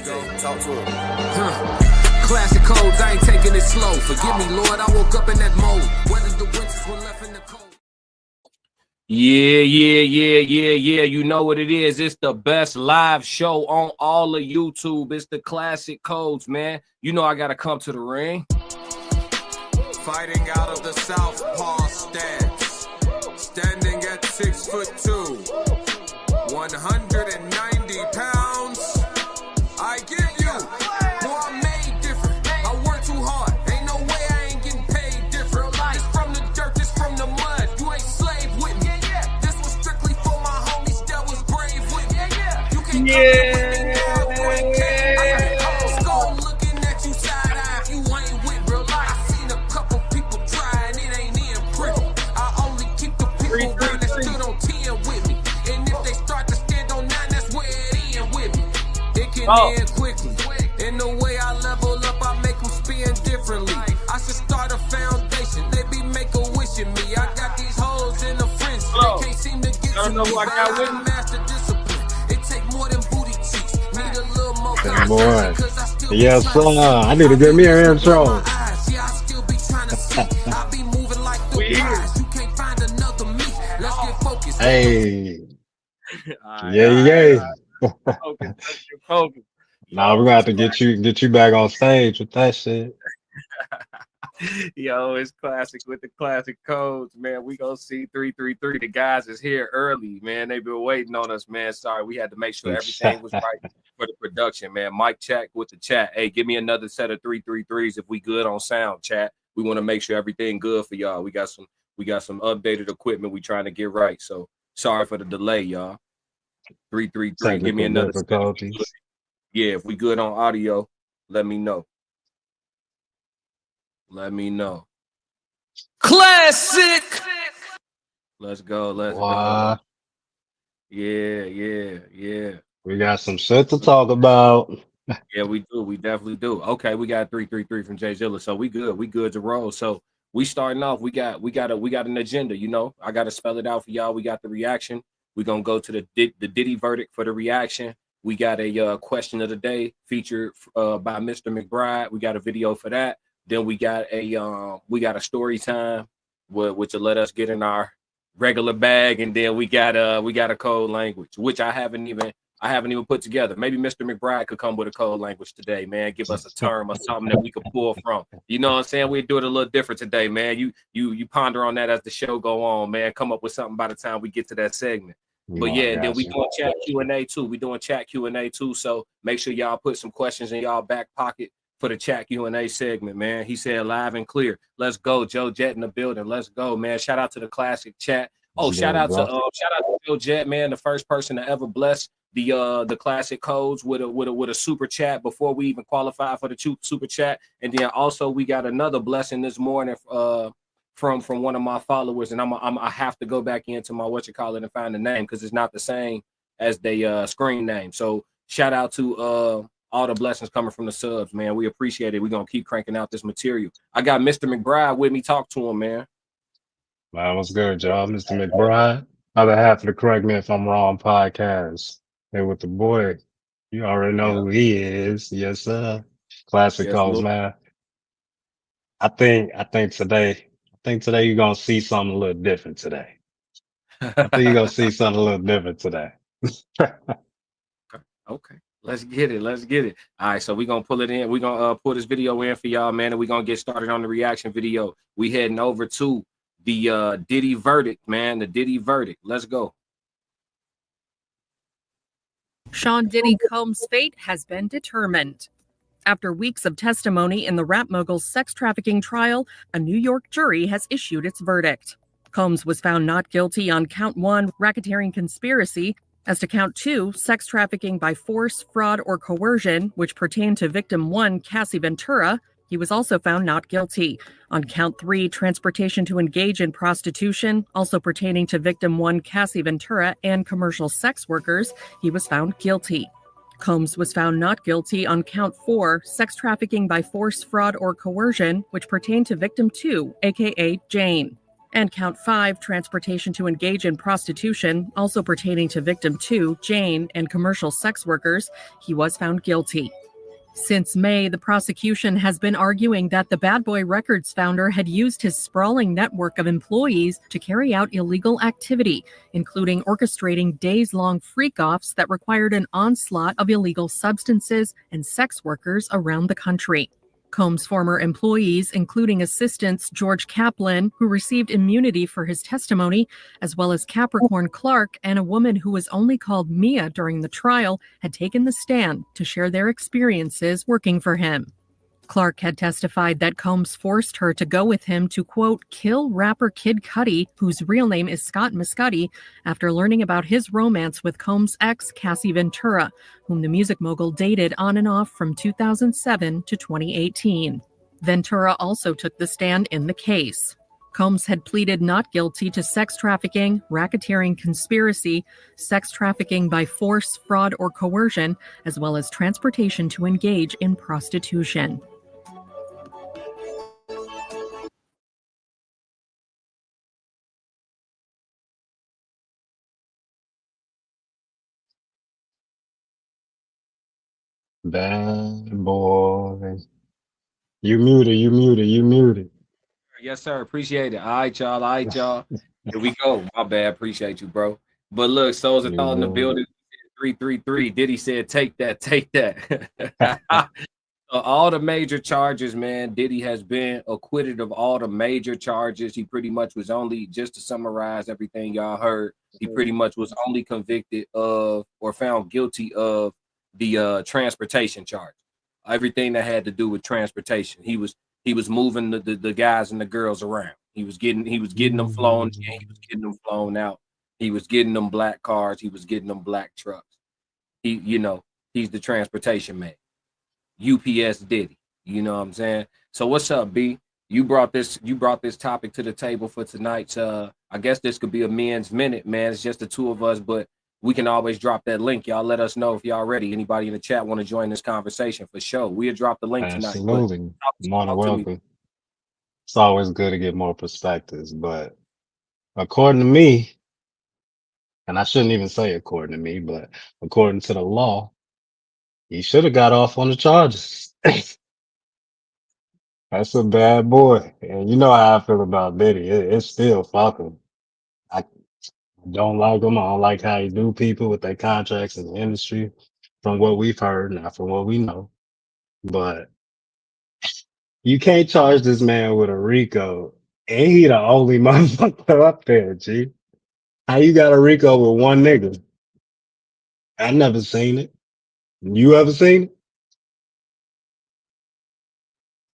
Talk to him. Classic codes, I ain't taking it slow. Forgive me, Lord, I woke up in that mode. Whether the winters were left in the cold. Yeah. You know what it is. It's the best live show on all of YouTube. It's the Classic Codes, man. You know I gotta come to the ring. Fighting out of the southpaw stance. Standing at 6'2", 190 pounds. I give you, boy, I'm made different. I work too hard. Ain't no way I ain't getting paid different. This from the dirt, this from the mud. You ain't slave with me. This was strictly for my homies that was brave with me. You can come with me now, boy. I'm skull looking at you side eye if you ain't with real life. I seen a couple people try and it ain't in prison. I only keep the people around that stood on 10 with me. And if they start to stand on 9, that's where it end with me. It can end quickly. In the way I level up, I make them spin differently. I should start a foundation. They be make a wish in me. I got these hoes in the frenzy. They can't seem to get to me. But I master discipline. It take more than booty cheeks. Need a little more boy. Yes, sir. I need to get me an intro. Yeah, I still be trying to see. I be moving like the prize. You can't find another me. Let's get focused. Hey. Yeah. Focus. Now we're gonna have to get you back on stage with that shit. Yo, it's classic with the Classic Codes, man. We gonna see 333. The guys is here early, man. They've been waiting on us, man. Sorry, we had to make sure everything was right for the production, man. Mike check with the chat. Hey, give me another set of 333s if we good on sound, chat. We want to make sure everything good for y'all. We got some updated equipment we trying to get right. So sorry for the delay, y'all. 333. Give me another set. Yeah, if we good on audio, let me know. Classic. Let's go. Go. Yeah. We got some shit to talk about. Yeah, we do. We definitely do. Okay, we got 333 from Jay Zilla, so we good. We good to roll. So we starting off. We got an agenda. You know, I got to spell it out for y'all. We got the reaction. We're gonna go to the Diddy verdict for the reaction. We got a question of the day featured by Mr. McBride. We got a video for that. Then we got a story time, which will let us get in our regular bag, and then we got a code language, which I haven't even put together. Maybe Mr. McBride could come with a code language today, man. Give us a term or something that we could pull from. You know what I'm saying? We do it a little different today, man. You ponder on that as the show go on, man. Come up with something by the time we get to that segment. But yeah, then we doing chat Q&A too. So make sure y'all put some questions in y'all back pocket for the chat Q&A segment, man. He said live and clear. Let's go, Joe Jet in the building. Let's go, man. Shout out to the Classic chat. Oh, shout out to Joe Jet, man, the first person to ever bless the Classic Codes with a super chat before we even qualify for the super chat. And then also we got another blessing this morning from one of my followers, and I have to go back into my and find the name because it's not the same as the screen name. So shout out to all the blessings coming from the subs, man. We appreciate it. We're gonna keep cranking out this material. I got Mr. McBride with me. Talk to him, man. Man, what's good, y'all? Mr. McBride. Other half of the Correct Me If I'm Wrong podcast. Hey, with the boy. You already know who he is. Yes, sir. Classic Codes, man. I think today you're gonna see something a little different today. Okay. Let's get it. All right, so we're gonna pull it in. We're gonna pull this video in for y'all, man, and we're gonna get started on the reaction video. We heading over to the Diddy verdict, man. The Diddy verdict. Let's go. Sean Diddy Combs' fate has been determined. After weeks of testimony in the rap mogul's sex trafficking trial, a New York jury has issued its verdict. Combs was found not guilty on count 1, racketeering conspiracy. As to count 2, sex trafficking by force, fraud, or coercion, which pertained to victim 1, Cassie Ventura, he was also found not guilty. On count 3, transportation to engage in prostitution, also pertaining to victim 1, Cassie Ventura, and commercial sex workers, he was found guilty. Combs was found not guilty on count 4, sex trafficking by force, fraud, or coercion, which pertained to victim 2, aka Jane. And count 5, transportation to engage in prostitution, also pertaining to victim 2, Jane, and commercial sex workers, he was found guilty. Since May, the prosecution has been arguing that the Bad Boy Records founder had used his sprawling network of employees to carry out illegal activity, including orchestrating days-long freak-offs that required an onslaught of illegal substances and sex workers around the country. Combs' former employees, including assistants George Kaplan, who received immunity for his testimony, as well as Capricorn Clark and a woman who was only called Mia during the trial, had taken the stand to share their experiences working for him. Clark had testified that Combs forced her to go with him to, quote, kill rapper Kid Cudi, whose real name is Scott Muscati, after learning about his romance with Combs' ex, Cassie Ventura, whom the music mogul dated on and off from 2007 to 2018. Ventura also took the stand in the case. Combs had pleaded not guilty to sex trafficking, racketeering conspiracy, sex trafficking by force, fraud, or coercion, as well as transportation to engage in prostitution. Bad boy. You muted. Yes, sir. Appreciate it. All right, y'all. All right, y'all. Here we go. My bad. Appreciate you, bro. But look, Souls of Thought in the building. 333. Diddy said, take that, take that. All the major charges, man. Diddy has been acquitted of all the major charges. He pretty much was only, just to summarize everything y'all heard, he pretty much was only convicted of or found guilty of the transportation charge. Everything that had to do with transportation. He was moving the guys and the girls around. He was getting them flown in, he was getting them flown out. He was getting them black cars, he was getting them black trucks. He's the transportation man. UPS Diddy. You know what I'm saying? So what's up, B? You brought this topic to the table for tonight. I guess this could be a men's minute, man. It's just the two of us, but we can always drop that link. Y'all let us know if y'all ready. Anybody in the chat want to join this conversation for sure. We'll drop the link tonight. Absolutely. More than welcome. It's always good to get more perspectives, but according to me, and I shouldn't even say according to me, but according to the law, he should have got off on the charges. That's a bad boy. And you know how I feel about Diddy. It's still fucking. I don't like him. I don't like how he do people with their contracts in the industry from what we've heard, not from what we know. But you can't charge this man with a RICO. And he the only motherfucker up there, G. How you got a RICO with one nigga? I never seen it. You ever seen it?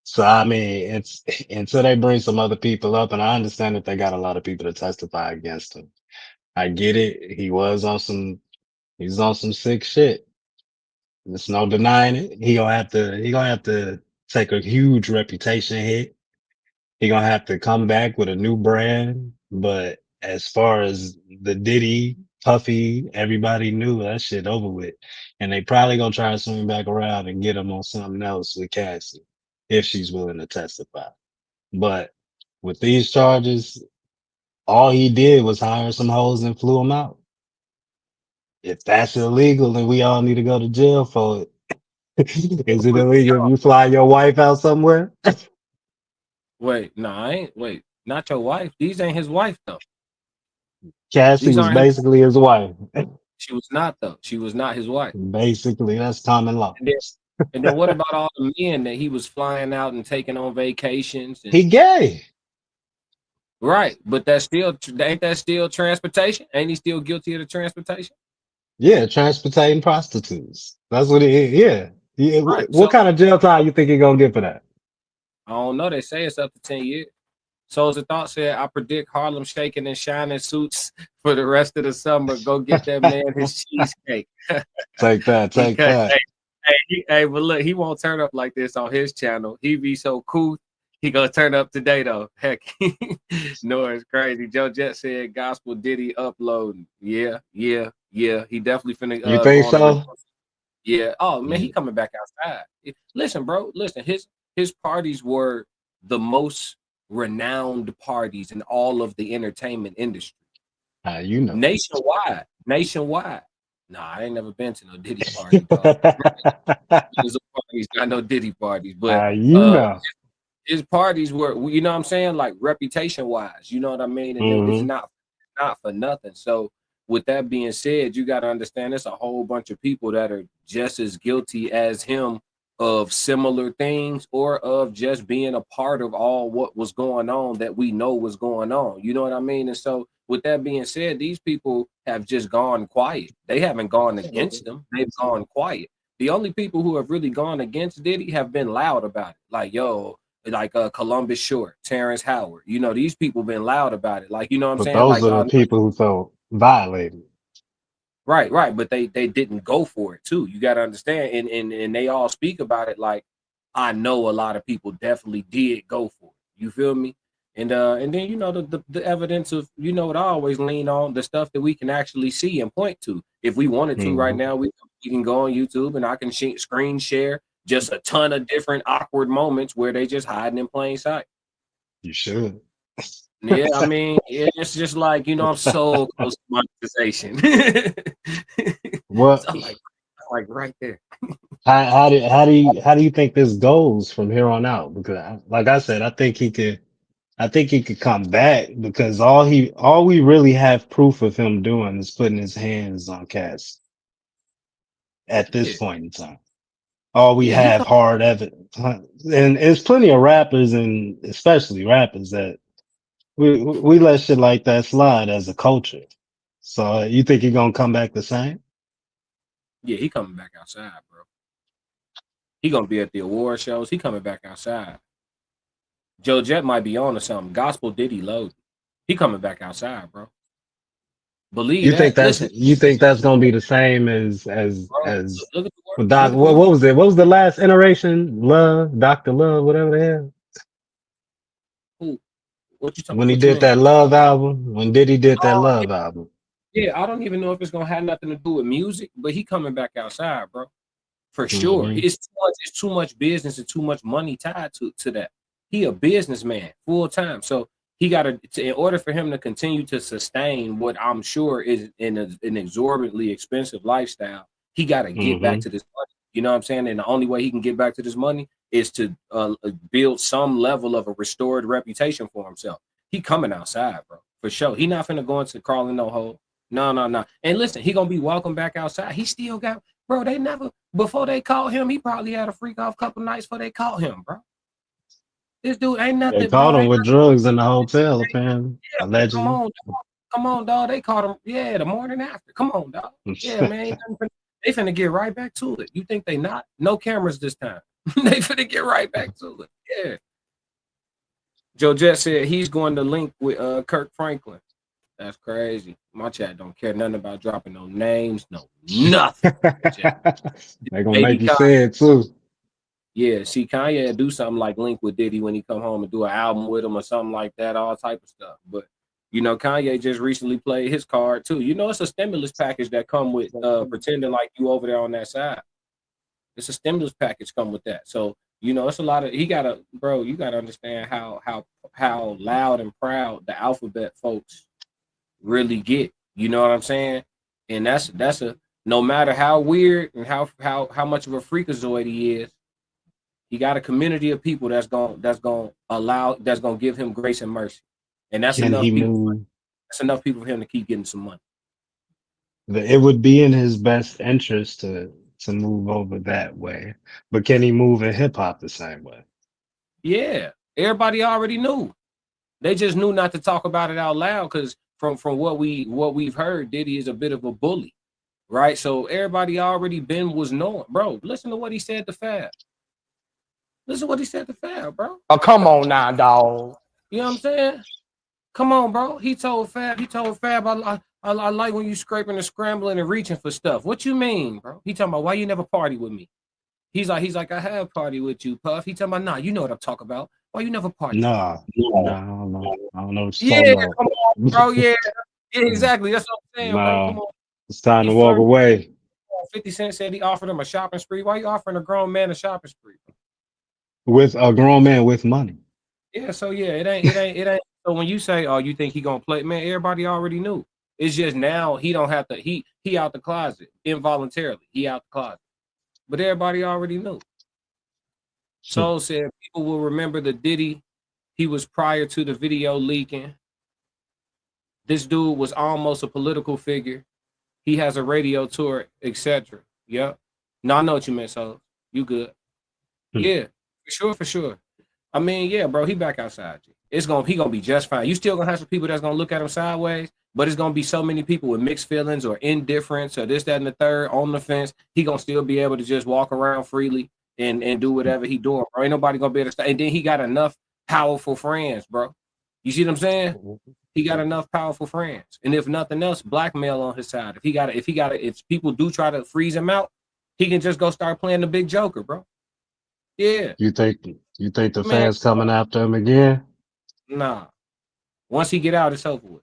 So I mean, it's until they bring some other people up, and I understand that they got a lot of people to testify against him. I get it. He's on some sick shit. There's no denying it. He gonna have to take a huge reputation hit. He gonna have to come back with a new brand. But as far as the Diddy, Puffy, everybody knew that shit over with. And they probably gonna try to swing back around and get him on something else with Cassie, if she's willing to testify. But with these charges, all he did was hire some hoes and flew them out. If that's illegal, then we all need to go to jail for it. Is it illegal if you fly your wife out somewhere? Wait, no, I ain't. Wait, not your wife. These ain't his wife though. Cassie was basically his wife. She was not though. She was not his wife. Basically, that's common law. And then what about all the men that he was flying out and taking on vacations? He gay. Right, but ain't that still transportation? Ain't he still guilty of the transportation? Yeah, transporting prostitutes. That's what it is. Yeah. Right. What kind of jail time you think you're gonna get for that? I don't know. They say it's up to 10 years. So as a thought said, I predict Harlem shaking and shining suits for the rest of the summer. Go get that man his cheesecake. Take that. Hey, but look, he won't turn up like this on his channel. He be so cool. He gonna turn up today though. Heck, no, it's crazy. Joe Jet said Gospel Diddy uploading. Yeah. He definitely finna. You think so? Yeah. Oh man, he coming back outside. Listen, bro. Listen, his parties were the most renowned parties in all of the entertainment industry. You know. Nationwide. Nah, I ain't never been to no Diddy party, dog. Parties, not no Diddy parties, but You know. his parties were, you know what I'm saying, like reputation wise, you know what I mean, and it's not for nothing. So with that being said, you got to understand there's a whole bunch of people that are just as guilty as him of similar things, or of just being a part of all what was going on that we know was going on. You know what I mean? And so with that being said, these people have just gone quiet. They haven't gone against them. They've gone quiet. The only people who have really gone against Diddy have been loud about it. Like, yo, like Columbus Short, Terrence Howard. You know, these people been loud about it. Like, you know what I'm But saying? those Like, are the people who felt violated. Right. But they didn't go for it too. You got to understand, and they all speak about it. Like, I know a lot of people definitely did go for it. You feel me? And then, you know, the evidence of, you know, what I always lean on, the stuff that we can actually see and point to. If we wanted to right now, we can go on YouTube and I can screen share just a ton of different awkward moments where they just hiding in plain sight. You should. Yeah, I mean, it's just like, you know, I'm so close to monetization. What? So like right there. How do you think this goes from here on out? Because, like I said, I think he could come back, because all we really have proof of him doing is putting his hands on cats at this Yeah, point in time. All we yeah, he have hard evidence, and there's plenty of rappers, and especially rappers, that we let shit like that slide as a culture. So you think he gonna come back the same? he coming back outside, bro. He gonna be at the award shows. He coming back outside. Joe Jet might be on to something. Gospel Diddy loaded. He coming back outside, bro. Believe that. Listen, You think that's gonna be the same as bro. Look at the work. with Doc? Look at the What work. was it? What was the last iteration? Love, Dr. Love, whatever the hell. Who? What you talking? When he What you did mean? that Love album, when Diddy did that Oh, Love album. yeah. I don't even know if it's gonna have nothing to do with music, but he coming back outside, bro. For sure. Hmm. It's too much business and too much money tied to that. He a businessman full time. So he got to, in order for him to continue to sustain what I'm sure is an exorbitantly expensive lifestyle, he got to get back Hmm. to this money. You know what I'm saying? And the only way he can get back to this money is to build some level of a restored reputation for himself. He coming outside, bro, for sure. He not finna go into crawling no hole. No. And listen, he gonna be welcome back outside. He still got, bro. They never, before they called him, he probably had a freak off couple nights before they called him, bro. This dude ain't They nothing, caught bro. him Ain't with nothing. drugs in the hotel, apparently, Yeah, man, allegedly. come on, dog. They caught him. Yeah, the morning after. Come on, dog. Yeah, man. They finna get right back to it. You think they not? No cameras this time. They finna get right back to it. Yeah. Joe Jet said he's going to link with Kirk Franklin. That's crazy. My chat don't care nothing about dropping no names, no nothing. They gonna Baby make you Kanye. say it too. Yeah, see, Kanye do something like link with Diddy when he come home and do an album with him or something like that, all type of stuff. But you know, Kanye just recently played his card too. You know, it's a stimulus package that come with pretending like you over there on that side. It's a stimulus package come with that. So you know, it's a lot of you gotta understand how loud and proud the alphabet folks really get. You know what I'm saying? And that's a, no matter how weird and how much of a freakazoid he is, he got a community of people that's gonna give him grace and mercy. And that's Can he enough people. move? That's enough people for him to keep getting some money. It would be in his best interest to move over that way, but can he move in hip hop the same way? Yeah. Everybody already knew. They just knew not to talk about it out loud because from what we've heard, Diddy is a bit of a bully. Right. So everybody already was knowing. Bro, listen to what he said to Fab. Listen to what he said to Fab, bro. Oh, come on now, dog. You know what I'm saying? Come on, bro. He told Fab, I like when you scraping and scrambling and reaching for stuff. What you mean, bro? He talking about why you never party with me. He's like, I have party with you, Puff. He talking about, nah, you know what I'm talking about. Why you never party? Nah, I don't know. I don't know what you're Yeah, talking about. come on, bro. Yeah, exactly. That's what I'm saying, bro. Nah, Come on. it's time He to walk flirted. away. 50 Cent said he offered him a shopping spree. Why you offering a grown man a shopping spree? With a grown man with money. Yeah, so yeah, it ain't. So when you say, "Oh, you think he gonna play?" Man, everybody already knew. It's just now he don't have to. He out the closet involuntarily. He out the closet, but everybody already knew. Soul said people will remember the Diddy. He was prior to the video leaking. This dude was almost a political figure. He has a radio tour, etc. Yep. No, I know what you meant. So you good? Yeah, for sure. I mean, yeah, bro, he back outside. He gonna be just fine. You still gonna have some people that's gonna look at him sideways, but it's gonna be so many people with mixed feelings or indifference or this, that, and the third on the fence. He gonna still be able to just walk around freely and do whatever he doing, bro. Ain't nobody gonna be able to stay. And then he got enough powerful friends, bro. You see what I'm saying? He got enough powerful friends, and if nothing else, blackmail on his side. If people do try to freeze him out, he can just go start playing the big joker, bro. Yeah, You think the man. fans coming after him again? Nah. Once he get out, it's over with.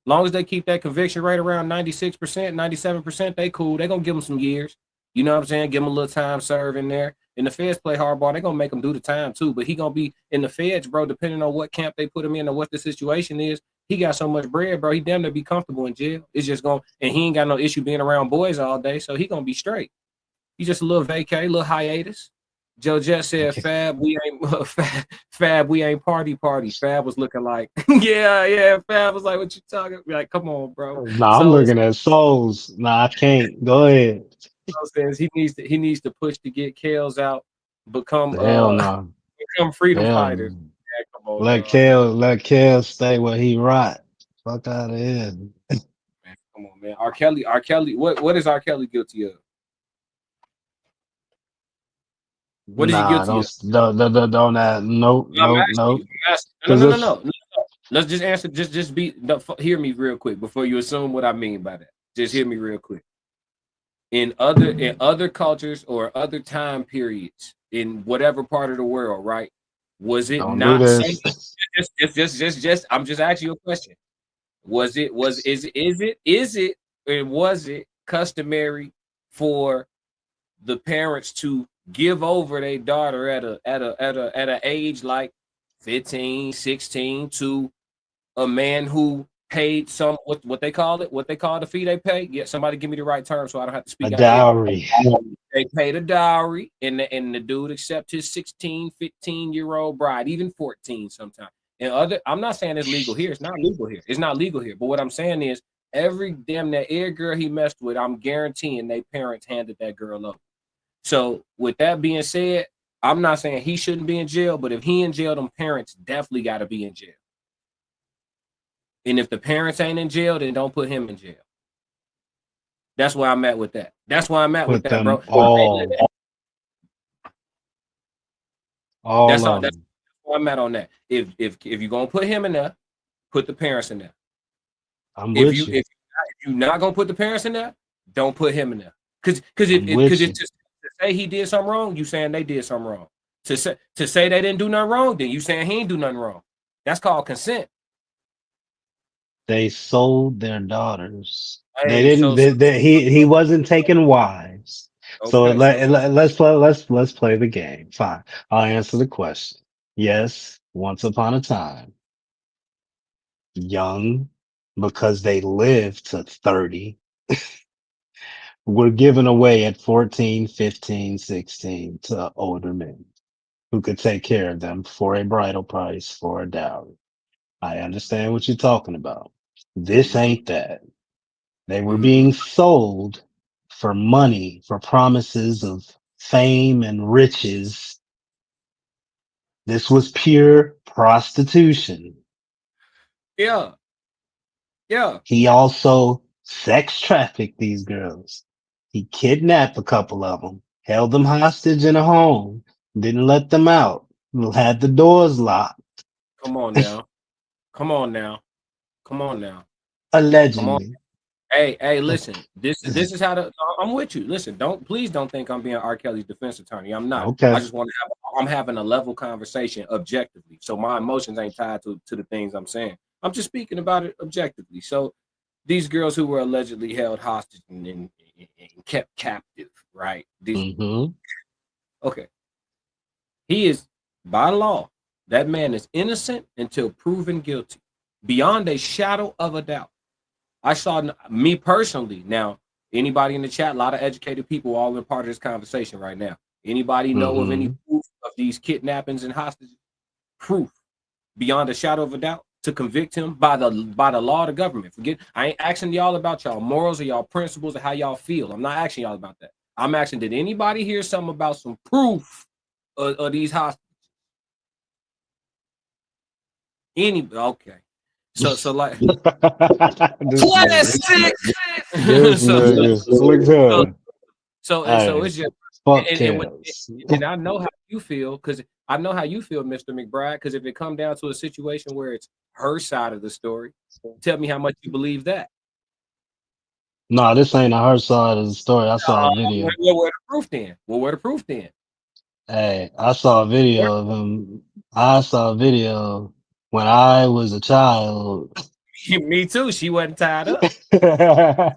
Long as they keep that conviction rate around 96%, 97%, they cool. They gonna give him some years. You know what I'm saying? Give him a little time served in there. And the feds play hardball. They gonna make him do the time too. But he gonna be in the feds, bro. Depending on what camp they put him in or what the situation is, he got so much bread, bro. He damn near be comfortable in jail. It's just going, and he ain't got no issue being around boys all day, so he gonna be straight. He just a little vacay, little hiatus. Joe Jet said, "Fab, we ain't Fab, we ain't party. Fab was looking like, yeah. Fab was like, "What you talking?" Like, come on, bro. Nah, I'm So looking at souls. Nah, I can't. Go ahead. says he needs to push to get Kales out, become Hell no. become freedom Hell fighters. no. Yeah, come on, dog. Let Kel stay where he right. Fuck out of here. Man, come on, man. R. Kelly. What is R. Kelly guilty of? What is he Nah, guilty of? don't nope, I'm nope, asking nope. you. I'm asking. No, Cause no, no, it's no, no. Let's just answer. Just be. Hear me real quick before you assume what I mean by that. Just hear me real quick. In other cultures or other time periods in whatever part of the world, right? Was it don't do not this. just I'm just asking you a question. Is it and was it customary for the parents to give over their daughter at a age like 15, 16 to a man who paid some what they call it, what they call the fee they pay? Yeah, somebody give me the right term so I don't have to A speak out of ignorance. dowry. They paid a dowry and the dude accept his 16, 15-year-old bride, even 14 sometimes. And I'm not saying it's legal here. It's not legal here. It's not legal here. But what I'm saying is every damn that air girl he messed with, I'm guaranteeing they parents handed that girl up. So with that being said, I'm not saying he shouldn't be in jail, but if he in jail, them parents definitely got to be in jail. And if the parents ain't in jail, then don't put him in jail. That's where I'm at with that. That's why I'm at with Put that, them bro. all That's all. of That's them. where I'm at on that. If you're gonna put him in there, put the parents in there. I'm If with you you. if you're not gonna put the parents in there, don't put him in there. Because I'm with you. to say he did something wrong, you saying they did something wrong. To say they didn't do nothing wrong, then you saying he ain't do nothing wrong. That's called consent. They sold their daughters. They Hey, didn't. so He wasn't taking wives. So okay, so let's play the game. Fine. I'll answer the question. Yes, once upon a time, young, because they lived to 30, were given away at 14, 15, 16 to older men who could take care of them for a bridal price, for a dowry. I understand what you're talking about. This mhm, ain't that. They were mhm. being sold for money, for promises of fame and riches. This was pure prostitution. Yeah, yeah. He also sex trafficked these girls. He kidnapped a couple of them, held them hostage in a home, didn't let them out, had the doors locked, Come on now. Come on now. Come on now. Come on. allegedly. Hey, listen. This is how to. I'm with you. Listen, please don't think I'm being R. Kelly's defense attorney. I'm not. I Okay. just want to have. I'm having a level conversation objectively, so my emotions ain't tied to the things I'm saying. I'm just speaking about it objectively. So these girls who were allegedly held hostage and kept captive, right? These Hmm. okay. He is by law. That man is innocent until proven guilty, beyond a shadow of a doubt. I saw me personally. Now, anybody in the chat, a lot of educated people all in part of this conversation right now. Anybody know of any proof of these kidnappings and hostages? Proof beyond a shadow of a doubt to convict him by the law of the government. Forget, I ain't asking y'all about y'all morals or y'all principles or how y'all feel. I'm not asking y'all about that. I'm asking, did anybody hear something about some proof of these hostages? Okay. So like classic. So it's just and I know how you feel, because I know how you feel, Mr. McBride, because if it come down to a situation where it's her side of the story, tell me how much you believe that. No, this ain't her side of the story. I saw a video. Where the proof then? Well, where the proof then? Hey, I saw a video of him. I saw a video when I was a child. Me too. She wasn't tied up. Hey, She had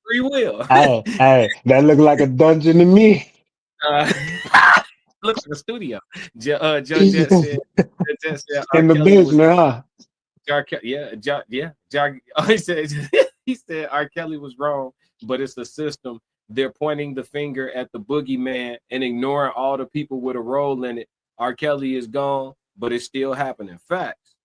free will. that looked like a dungeon to me. Looks like a studio. Joe Jet said, in the basement, huh? He said R. Kelly was wrong, but it's the system. They're pointing the finger at the boogeyman and ignoring all the people with a role in it. R. Kelly is gone, but it's still happening. Facts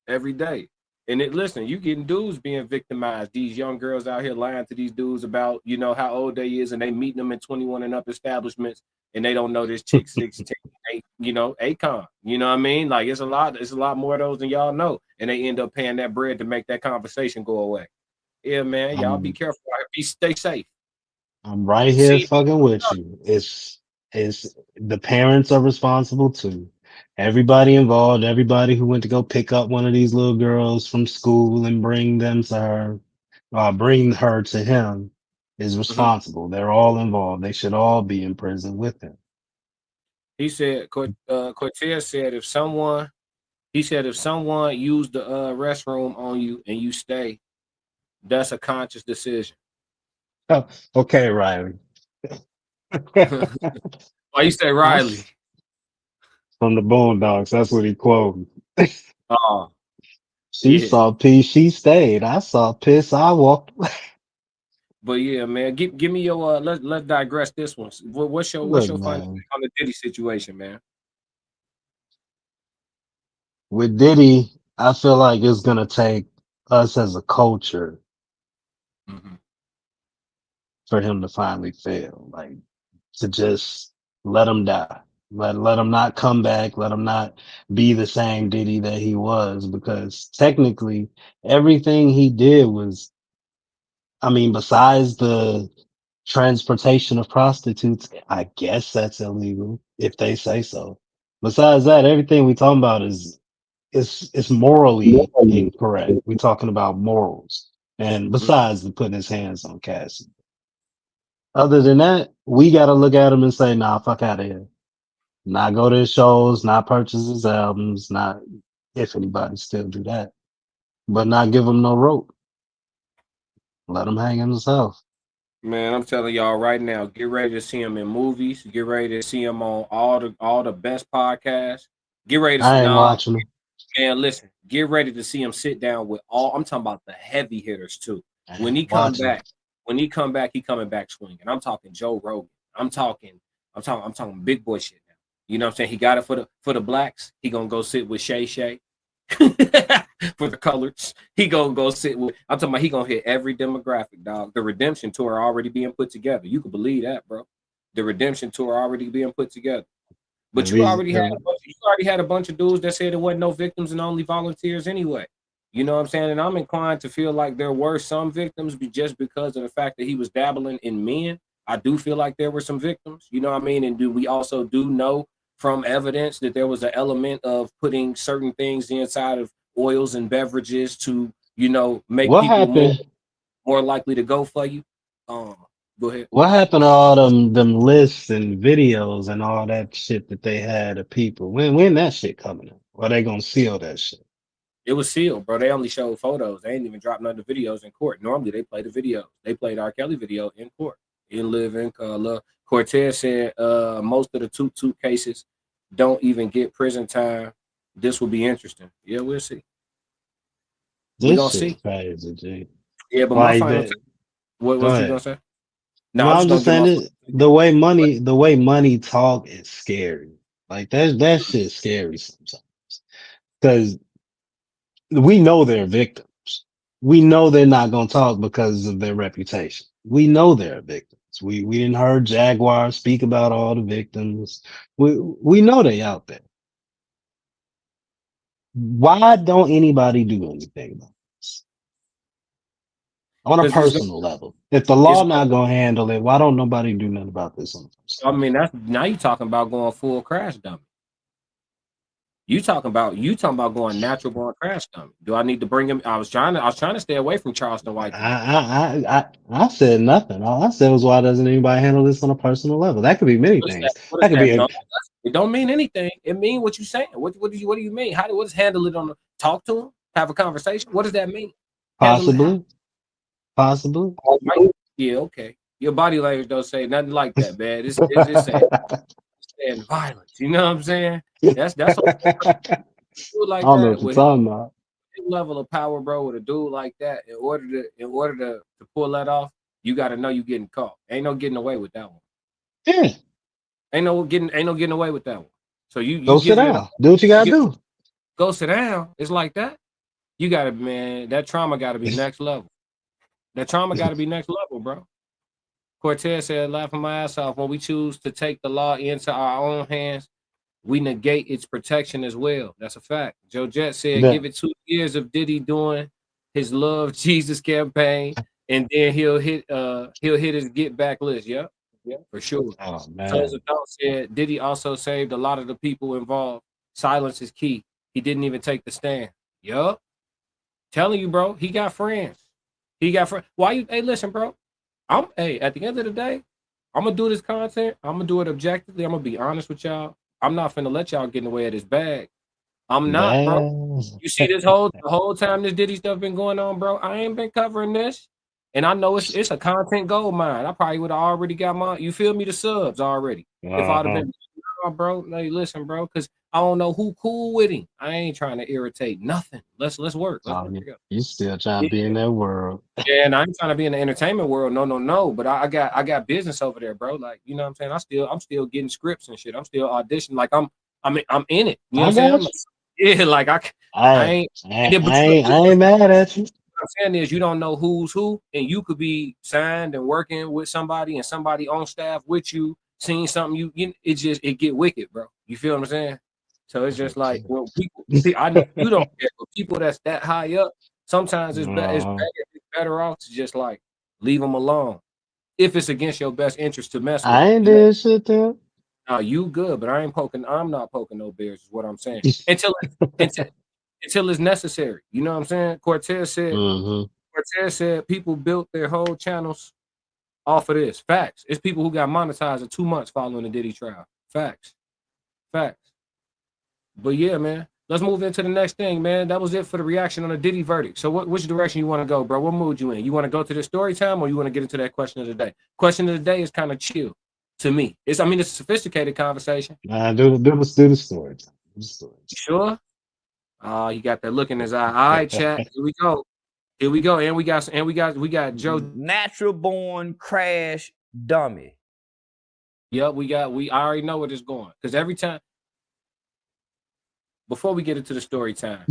every day. And listen, you getting dudes being victimized. These young girls out here lying to these dudes about, how old they is, and they meeting them in 21 and up establishments, and they don't know this chick 16, Akon. You know what I mean? Like it's a lot more of those than y'all know, and they end up paying that bread to make that conversation go away. Yeah, man, y'all be careful. Stay safe. I'm right here fucking with you. It's the parents are responsible too. Everybody involved, everybody who went to go pick up one of these little girls from school and bring her to him is responsible. They're all involved. They should all be in prison with him. He said, Cortez said, if someone used the restroom on you and you stay, that's a conscious decision. Oh, okay, Riley. Why you say Riley? From the Boondocks. That's what he quoted. She Yeah. saw pee, she stayed. I saw piss, I walked away. But yeah, man, give me your let's digress this one. What's your final take on the Diddy situation, man? With Diddy, I feel like it's gonna take us as a culture for him to finally fail. Like to just let him die. Let him not come back, let him not be the same Diddy that he was, because technically everything he did was, I mean, besides the transportation of prostitutes, I guess that's illegal if they say so. Besides that, everything we talking about is it's morally incorrect. We're talking about morals. And besides the putting his hands on Cassie. Other than that, we gotta look at him and say, nah, fuck out of here. Not go to his shows, not purchase his albums, not if anybody still do that. But not give him no rope. Let him hang himself. Man, I'm telling y'all right now, get ready to see him in movies. Get ready to see him on all the best podcasts. Get ready to see watching him. Man, listen, get ready to see him sit down with I'm talking about the heavy hitters too. When he come back, he coming back swinging. I'm talking Joe Rogan. I'm talking big boy shit now. You know what I'm saying? He got it for the blacks. He gonna go sit with Shay Shay. For the colors, he gonna go sit with. I'm talking about he gonna hit every demographic, dog. The redemption tour already being put together. You can believe that, bro. The redemption tour already being put together. But you already had a bunch of dudes that said there wasn't no victims and only volunteers anyway. You know what I'm saying? And I'm inclined to feel like there were some victims just because of the fact that he was dabbling in men. I do feel like there were some victims. You know what I mean? And we also do know from evidence that there was an element of putting certain things inside of oils and beverages to, make people more likely to go for you. Go ahead. What happened to all them lists and videos and all that shit that they had of people? When that shit coming up? Or they gonna seal that shit? It was sealed, bro. They only showed photos. They ain't even dropped none of the videos in court. Normally they play the video. They played R. Kelly video in court. In live in color. Cortez said most of the two cases don't even get prison time. This will be interesting. Yeah, we'll see. We This gonna shit see. crazy, G. Yeah, but my Like final. that. What Go was you gonna ahead. say? No, No, I'm I'm just gonna just get saying my. it. The way money talk is scary. Like that shit's scary sometimes. Because we know they're victims. We know they're not gonna talk because of their reputation. We know they're victims. We didn't heard Jaguar speak about all the victims. We know they out there. Why don't anybody do anything about this? On a Because personal level. If the it's law not gonna handle it, why don't nobody do nothing about this on a personal I mean, that's now you talking about going full crash dummy. You talking about going natural going crash dummy. Do I need to bring him? I was trying to stay away from Charleston White today. I said nothing. All I said was, why doesn't anybody handle this on a personal level? That could be many What is that? things. What is That could that? be No, it don't mean anything. It mean what you saying. What do you mean? What does handle it on the talk to him? Have a conversation? What does that mean? Handle it how? possibly. Right? Yeah, okay. Your body language don't say nothing like that, man. It's saying violence. You know what I'm saying? That's a dude I like don't know that what you're with talking about. his level of power, bro, with a dude like that, in order to pull that off, you got to know you getting caught. Ain't no getting away with that one. Yeah, Ain't no getting away with that one. So you go sit giving it up. down. Do what you You gotta get, do. go sit down. It's like that. You got to, man. That trauma got to be next level. That trauma got to be next level, bro. Cortez said, laughing my ass off, when we choose to take the law into our own hands, we negate its protection as well. That's a fact. Joe Jett said, Yeah. give it 2 years of Diddy doing his Love Jesus campaign, and then he'll hit his get back list. Yeah, for sure. Oh Souls man. of Thought said Diddy also saved a lot of the people involved. Silence is key. He didn't even take the stand. Yup. Telling you, bro, he got friends. He got friends. Why you listen, bro? At the end of the day, I'm gonna do this content. I'm gonna do it objectively. I'm gonna be honest with y'all. I'm not finna let y'all get in the way of this bag. I'm not, bro. Damn. You see the whole time this Diddy stuff been going on, bro. I ain't been covering this. And I know it's a content gold mine. I probably would have already got my, you feel me, the subs already. If I'd have Uh-huh. been, bro, hey, listen, bro, because I don't know who cool with him. I ain't trying to irritate nothing. Let's work. Let's work together. You still trying Yeah. to be in that world. Yeah, and I ain't trying to be in the entertainment world. No. But I got business over there, bro. Like, you know what I'm saying? I'm still getting scripts and shit. I'm still auditioning. Like I'm in it. You know what I I'm saying? got you. Yeah, like I I ain't. I, And, but I you know, ain't I ain't mad at you. what I'm saying is you don't know who's who, and you could be signed and working with somebody and somebody on staff with you, seeing something it get wicked, bro. You feel what I'm saying? So it's just like when people I know you don't care, but people that's that high up, sometimes it's better off to just like leave them alone if it's against your best interest to mess with I them. ain't You know, did shit to you good, but I'm not poking no bears. Is what I'm saying. him. Until it's necessary. You know what I'm saying? Cortez said people built their whole channels off of this. Facts. It's people who got monetized in 2 months following the Diddy trial. Facts. But yeah, man. Let's move into the next thing, man. That was it for the reaction on the Diddy verdict. So which direction you want to go, bro? What mood you in? You want to go to the story time or you want to get into that question of the day? Question of the day is kind of chill to me. It's a sophisticated conversation. Nah, do the story. Do the story. You sure? You got that look in his eye. All right, chat. Here we go. And we got Joe. Natural born crash dummy. Yep, I already know where it's going. Because every time before we get into the story time,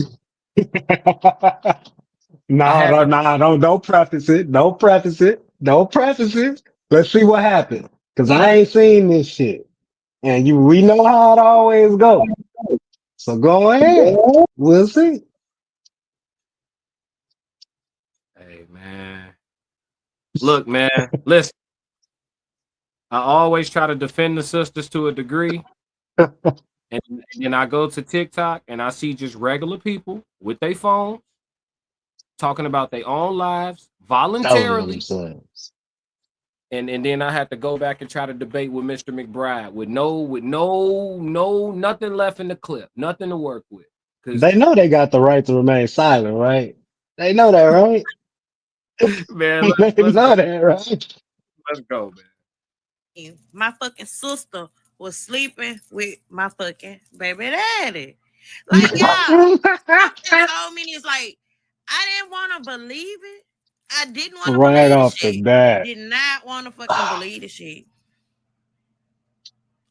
Don't preface it. Don't preface it. Don't preface it. Let's see what happens. Cause I ain't seen this shit. And we know how it always goes. So go ahead. We'll see. hey man. Look, man, listen. I always try to defend the sisters to a degree. And then I go to TikTok and I see just regular people with their phones talking about their own lives voluntarily. Themselves. And then I had to go back and try to debate with Mr. McBride with nothing left in the clip, nothing to work with. They know they got the right to remain silent, right? They know that, right? Man, They know that, right? let's go, man. My fucking sister was sleeping with my fucking baby daddy. Like, yeah, something told me it's like I didn't want to believe it. I didn't want to Right believe the off the shit. bat. Did not want to fucking believe the shit.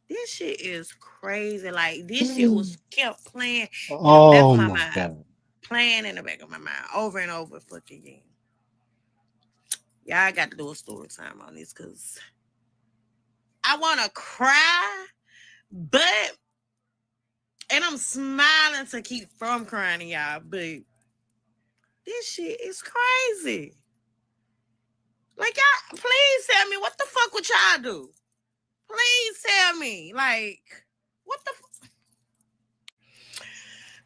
This shit is crazy. Like, this shit was kept playing in the back of Oh my my mind. God. Playing in the back of my mind over and over fucking again. Yeah, I got to do a story time on this because I want to cry, but, and I'm smiling to keep from crying, y'all, but this shit is crazy. Like, y'all, please tell me what the fuck would y'all do? Please tell me. Like, what the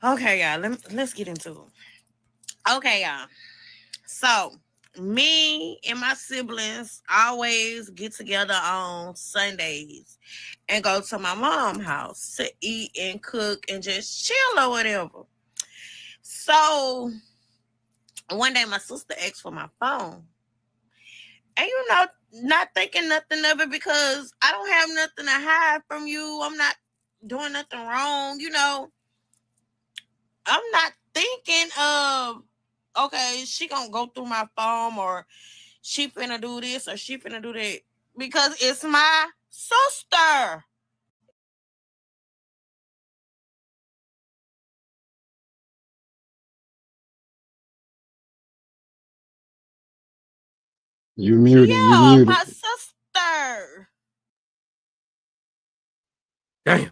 Okay, y'all, let's get into it. Okay, y'all. So, me and my siblings always get together on Sundays and go to my mom's house to eat and cook and just chill or whatever. So, one day my sister asked for my phone. And not thinking nothing of it because I don't have nothing to hide from you. I'm not doing nothing wrong, I'm not thinking of, okay, she gonna go through my phone or she finna do this or she finna do that because it's my sister. You muted. You Yeah, muted. my sister. Damn.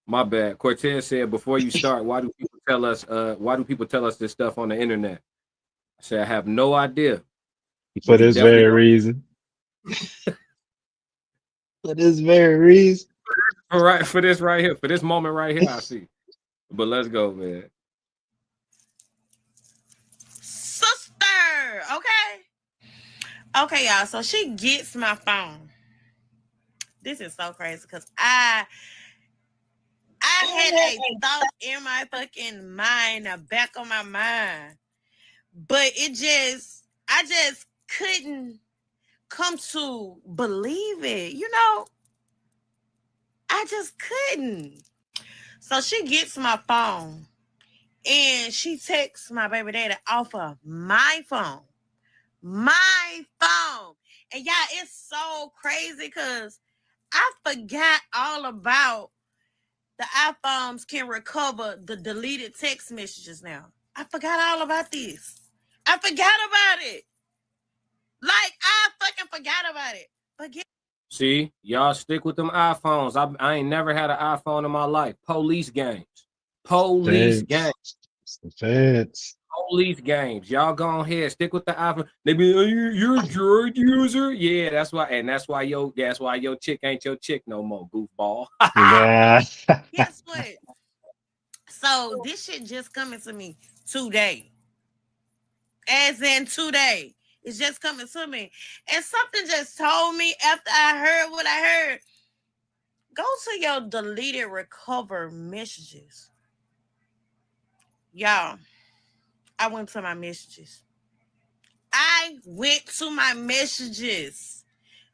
My bad. Cortez said before you start, why do people tell us this stuff on the internet? I said I have no idea. For But you this definitely very don't. reason. For this very reason. For this right here, for this moment right here, I see. But let's go, man. Sister. Okay, y'all. So she gets my phone. This is so crazy because I had a thought in my fucking mind, the back of my mind. But I just couldn't come to believe it. I just couldn't. So she gets my phone and she texts my baby daddy off of my phone. My phone. And yeah, it's so crazy because I forgot all about the iPhones can recover the deleted text messages now. I forgot all about this. I forgot about it. Like, I fucking forgot about it. See, y'all stick with them iPhones. I ain't never had an iPhone in my life. Police games. Police games. It's the feds. Police games. Y'all go ahead, stick with the iPhone. They be, you're a Droid user. Yeah, that's why your chick ain't your chick no more, goofball. Yeah. Guess what? So this shit just coming to me today. As in today. It's just coming to me. And something just told me after I heard what I heard. Go to your deleted recover messages. Y'all, I went to my messages.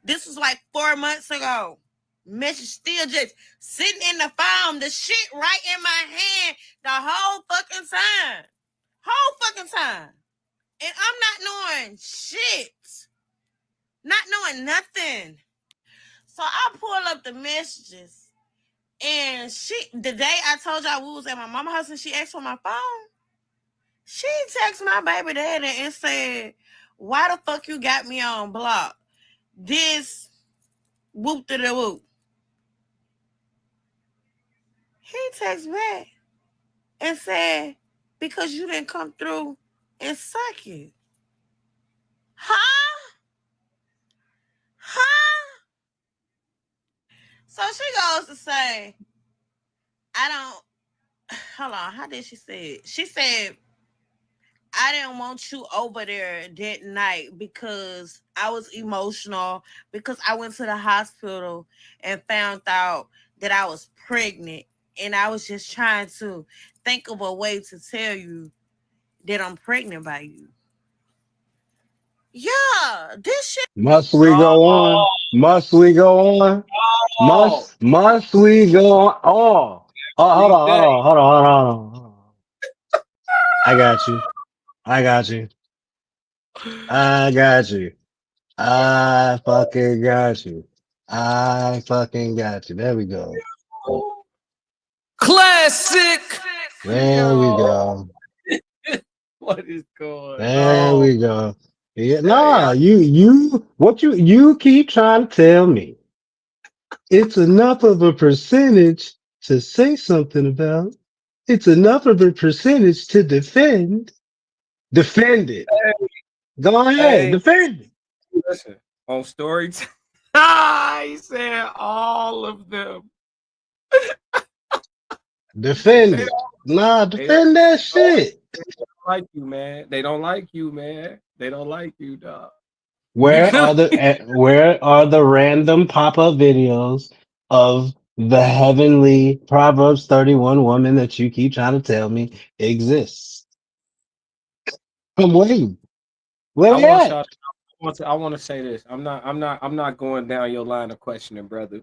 This was like 4 months ago. Message still just sitting in the phone. The shit right in my hand the whole fucking time. And I'm not knowing shit. Not knowing nothing. So I pull up the messages. And the day I told y'all we was at my mama's house and she asked for my phone, she texted my baby daddy and said, why the fuck you got me on block? This whoop to the whoop. He texted back and said, because you didn't come through and suck it. Huh? So she goes to say, hold on, how did she say it? She said, I didn't want you over there that night because I was emotional, because I went to the hospital and found out that I was pregnant. And I was just trying to think of a way to tell you that I'm pregnant by you. Yeah, this shit. Must we go on? Must we go on? Oh, Must we go on? Oh, hold on, hold Every day. on, hold on, hold on, hold on. I got you. I got you. I got you. I fucking got you. I fucking got you. There we go. Classic. There we Yo, go. what is going There on? we go. Yeah, Hey, nah, you keep trying to tell me it's enough of a percentage to say something about. It's enough of a percentage to defend. Defend it. Go ahead, hey, defend it. listen. On story time. Ah, he said all of them. Defend They it. Nah, They don't, defend that shit. they don't like you, man. They don't like you, man. They don't like you, dog. Where Because are where are the random pop-up videos of the heavenly Proverbs 31 woman that you keep trying to tell me exists? I'm waiting. Where I they want at? y'all. I want to say this. I'm not going down your line of questioning, brother.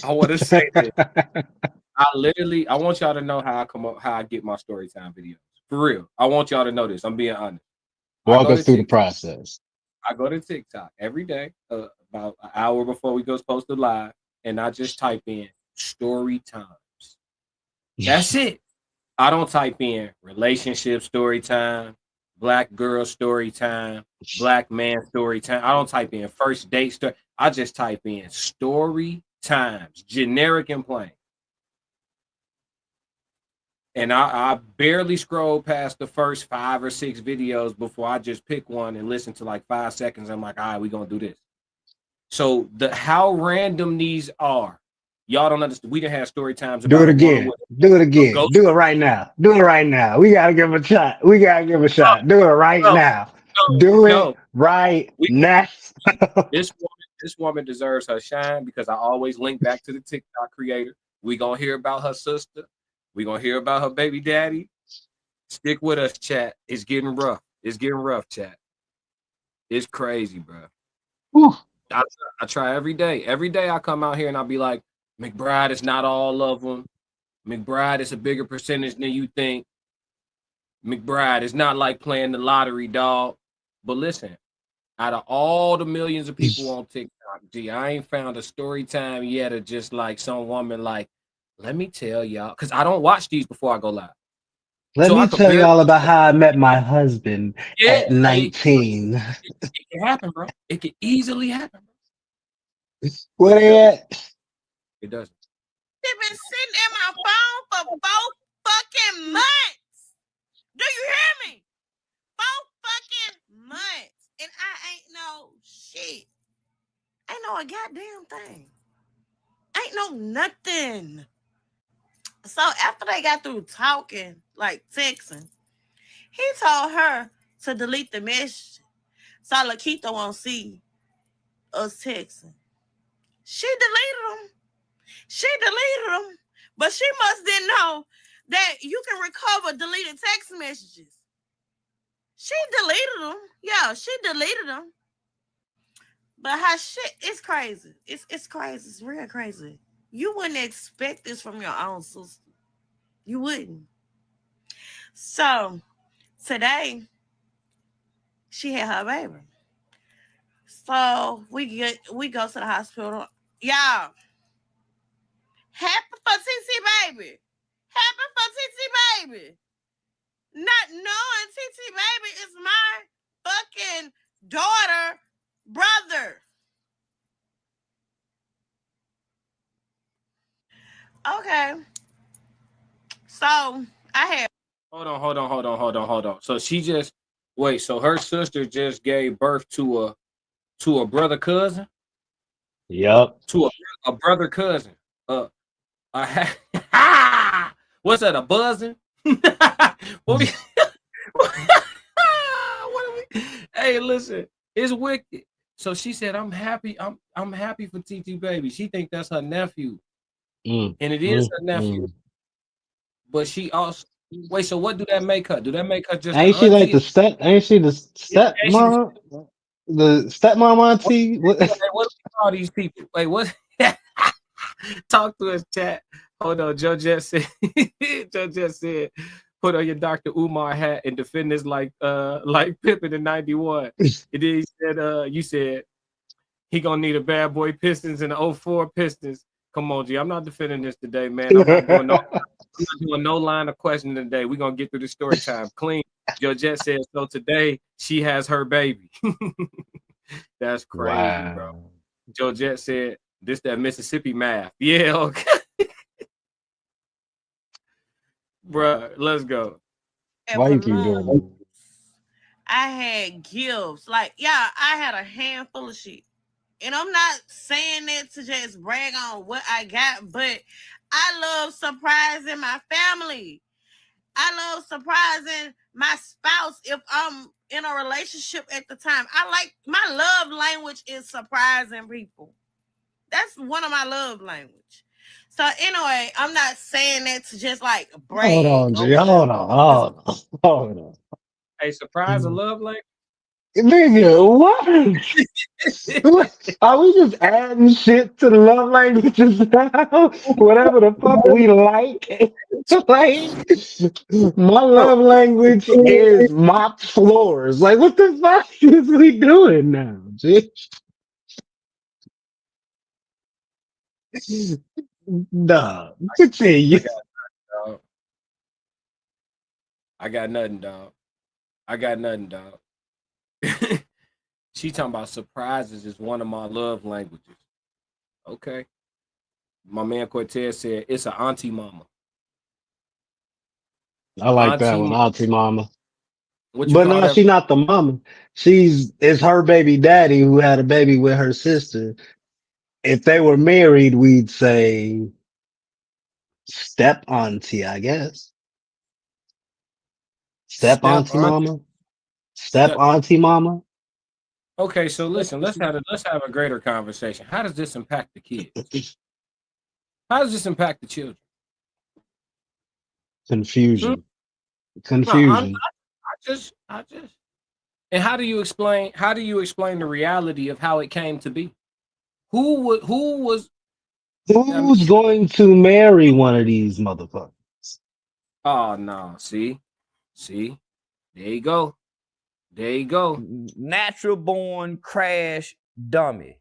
I want to say this. I want y'all to know how I come up, how I get my story time videos. For real. I want y'all to know this. I'm being honest. I Walk go us to through the TikTok. process. I go to TikTok every day, about an hour before we go supposed to live, and I just type in story times. That's it. I don't type in relationship story time, black girl story time, black man story time. I don't type in first date story. I just type in story times, generic and plain. And I barely scroll past the first 5 or 6 videos before I just pick one and listen to like 5 seconds. I'm like, all right, we're gonna do this. So the how random these are, y'all don't understand. We done had story times Do it about a woman again. with Do it a again. ghost. Do it right now. Do it right now. We gotta give him a shot. We gotta give him a shot. Do it right No, now. no, Do it no. right We now. this woman deserves her shine because I always link back to the TikTok creator. We gonna hear about her sister. We gonna hear about her baby daddy. Stick with us, chat. It's getting rough. It's getting rough, chat. It's crazy, bro. Whew. I try every day. Every day I come out here and I'll be like, McBride is not all of them. McBride is a bigger percentage than you think. McBride is not like playing the lottery, dog. But listen, out of all the millions of people on TikTok, gee, I ain't found a story time yet of just like some woman like, let me tell y'all, because I don't watch these before I go live. Let So I me could tell barely, y'all about how I met my husband yeah, at 19. it can happen, bro. It can easily happen, Where but it they doesn't. at? It doesn't. They've been sitting in my phone for 4 fucking months. Do you hear me? 4 fucking months. And I ain't no shit. Ain't no a goddamn thing. Ain't no nothing. So after they got through talking, like texting, he told her to delete the message. So Lakeitha won't see us texting. She deleted them. She deleted them. But she must didn't know that you can recover deleted text messages. She deleted them. Yeah, she deleted them. But her shit, it's crazy. It's crazy. It's real crazy. You wouldn't expect this from your own sister. You wouldn't. So today, she had her baby. So we go to the hospital. Y'all, happy for TT baby. Happy for TT baby. Not knowing TT baby is my fucking daughter, brother. Okay. So I had Hold on. So she just wait. So her sister just gave birth to a brother cousin, Yup. to a brother cousin. A what's that? A buzzing? what we? what are we? Hey, listen, it's wicked. So she said, "I'm happy. I'm happy for TT baby." She think that's her nephew, Mm, and it is mm, her nephew. mm. But she also wait. So what do that make her? Do that make her just the Ain't she like auntie? ain't she the Yeah, she the stepmom? The stepmom what, auntie? What? what do we call these people? Wait, what? Talk to us, chat. Hold on, Joe just said. Joe just said, put on your Dr. Umar hat and defend this like Pippen in '91. And then he said, you said he gonna need a bad boy Pistons and the 04 Pistons. Come on, G. I'm not defending this today, man. I'm not doing no line of questioning today. We're gonna get through the story time clean. Georgette said so today she has her baby. That's crazy, bro. Georgette said this that Mississippi math. Yeah, okay. Bruh, let's go. Why you keep doing that? I had gifts. Like, yeah, I had a handful of shit. And I'm not saying that to just brag on what I got, but I love surprising my family. I love surprising my spouse if I'm in a relationship at the time. I like, my love language is surprising people. That's one of my love language. So anyway, I'm not saying that to just like brag. Hold on, G. Hold on. Hey, surprise a love language? Nigga, what? Are we just adding shit to the love languages now? Whatever the fuck we like. Like, my love language is mop floors. Like, what the fuck is we doing now, G? Nah, continue. I got nothing, dog. She talking about surprises is one of my love languages. Okay. My man Cortez said it's an auntie mama. I like that one, auntie mama. What you But call no, that? she's not the mama. It's her baby daddy who had a baby with her sister. If they were married, we'd say step auntie, I guess. Step auntie mama. Step auntie mama. Okay, so listen, let's have a greater conversation. How does this impact the kids? How does this impact the children? Confusion. No, I just. And how do you explain the reality of how it came to be? Who's going to marry one of these motherfuckers? Oh no, see, there you go. Natural born crash dummy.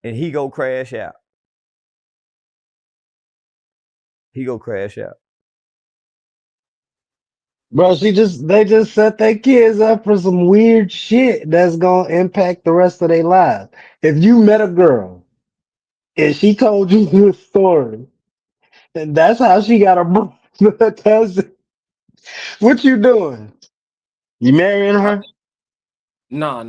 And he go crash out. Bro, they just set their kids up for some weird shit that's gonna impact the rest of their lives. If you met a girl and she told you this story, and that's how she got a cousin, what you doing? You marrying her? No.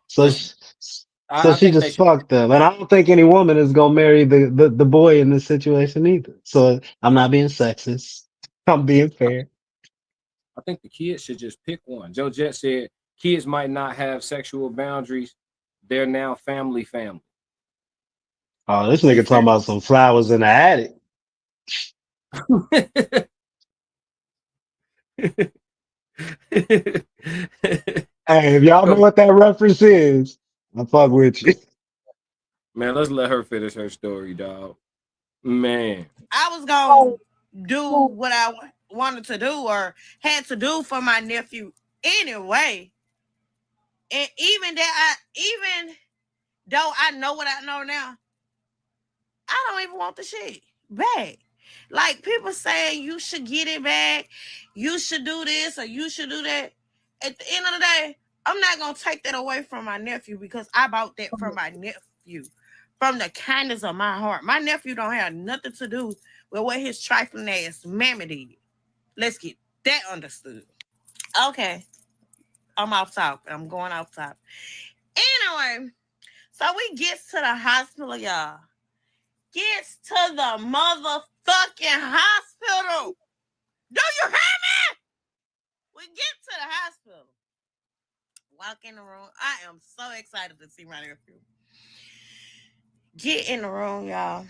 So she just fucked them, and I don't think any woman is gonna marry the boy in this situation either. So I'm not being sexist. I'm being fair. I think the kids should just pick one. Joe Jet said kids might not have sexual boundaries. They're now family. Oh, this nigga talking about some flowers in the attic. Hey, if y'all know what that reference is, I fuck with you. Man, let's let her finish her story, dog. Man. I was gonna do what I wanted to do or had to do for my nephew anyway. And even though I know what I know now, I don't even want the shit back. Like people saying you should get it back, you should do this or you should do that. At the end of the day, I'm not gonna take that away from my nephew because I bought that for my nephew from the kindness of my heart. My nephew don't have nothing to do with what his trifling ass mammy did. Let's get that understood. Okay. I'm off topic. I'm going off topic. Anyway, so we get to the hospital, y'all. Gets to the motherfucking hospital. Do you hear me? We get to the hospital. Walk in the room. I am so excited to see my nephew. Get in the room, y'all.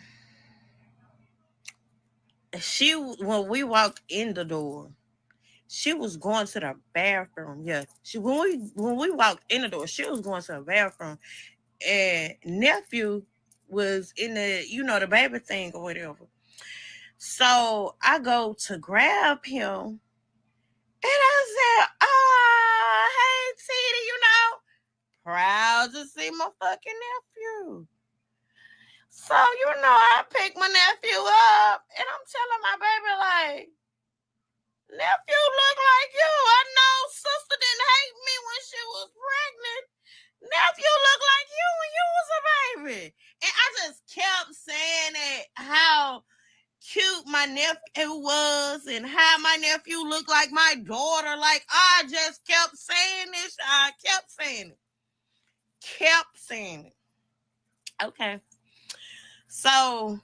When we walked in the door, she was going to the bathroom. Yeah, when we walked in the door, she was going to the bathroom. and nephew was in the, the baby thing or whatever. So I go to grab him, and I said, "Oh, hey, Teddy, proud to see my fucking nephew." So, I pick my nephew up, and I'm telling my baby, like, nephew look like you. I know sister didn't hate me when she was pregnant. Nephew look like you when you was a baby. And I just kept saying it, how cute my nephew was and how my nephew looked like my daughter. Like, I just kept saying this. I kept saying it. Kept saying it. Okay. So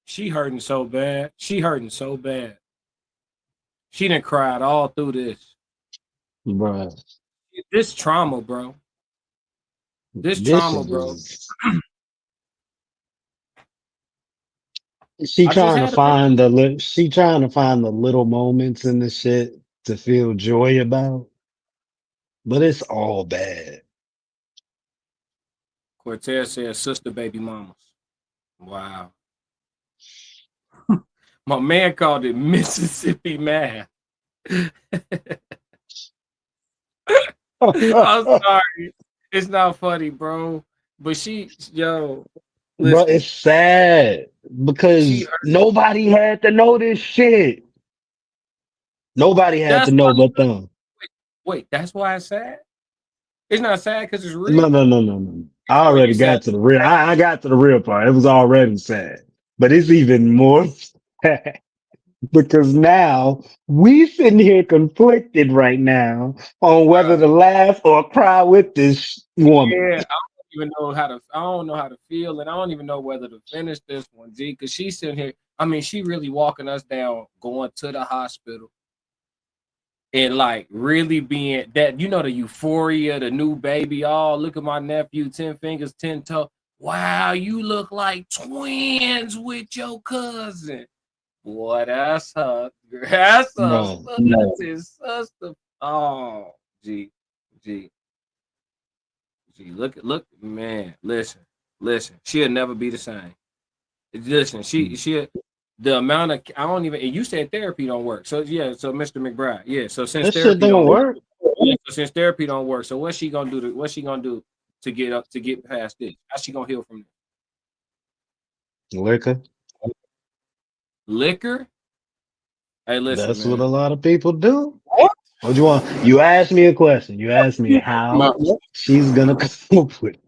She hurting so bad. She hurting so bad. She done cried all through this. Bro, This trauma, bro. This this trauma, shit bro. is. She I just trying to had a find she trying to find the little moments in the shit to feel joy about, but it's all bad. Cortez says sister baby mamas. Wow. My man called it Mississippi math. I'm sorry. It's not funny, bro. But Bro, listen, it's sad she because hurt. nobody had to know this shit. Nobody had That's to know why, but them. wait, that's why it's sad? It's not sad because it's No, real? no, no, no, no. It's I already already sad. got to the real. I got to the real part. It was already sad, but it's even more sad because now we sitting here conflicted right now on whether Bro. to laugh or cry with this woman. Yeah, I don't know how to feel, and I don't even know whether to finish this one, G, because she's sitting here. I mean, she really walking us down, going to the hospital, and like really being that, the euphoria, the new baby. Oh, look at my nephew, 10 fingers, 10 toes. Wow, you look like twins with your cousin. Boy, that's her. That's her Bro, sister. Oh, G, G. Look, man. Listen. She'll never be the same. Listen, she the amount of I don't even. And you said therapy don't work. So yeah, so Mr. McBride, yeah. So since this shit therapy don't don't work, work. since therapy don't work, so what's she gonna do? What's she gonna do to get past this? How's she gonna heal from this? Liquor. Liquor? Hey, listen, That's what man. a lot of people do. What you want? You asked me a question. You asked me how she's gonna come up with it.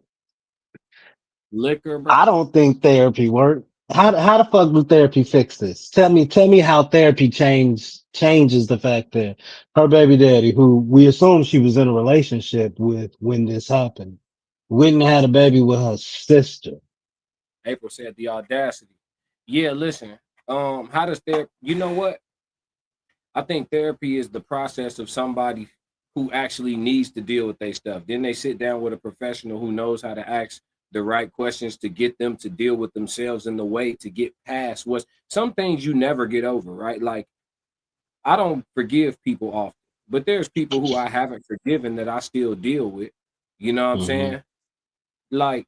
Liquor, bro. I don't think therapy worked. How the fuck do therapy fix this? Tell me how therapy changes the fact that her baby daddy, who we assume she was in a relationship with when this happened, went and had a baby with her sister. April said the audacity. Yeah, listen. How does therapy? You know what? I think therapy is the process of somebody who actually needs to deal with their stuff. Then they sit down with a professional who knows how to ask the right questions to get them to deal with themselves in the way to get past what's some things you never get over, right? Like I don't forgive people often, but there's people who I haven't forgiven that I still deal with. You know what I'm Mm-hmm. saying? Like,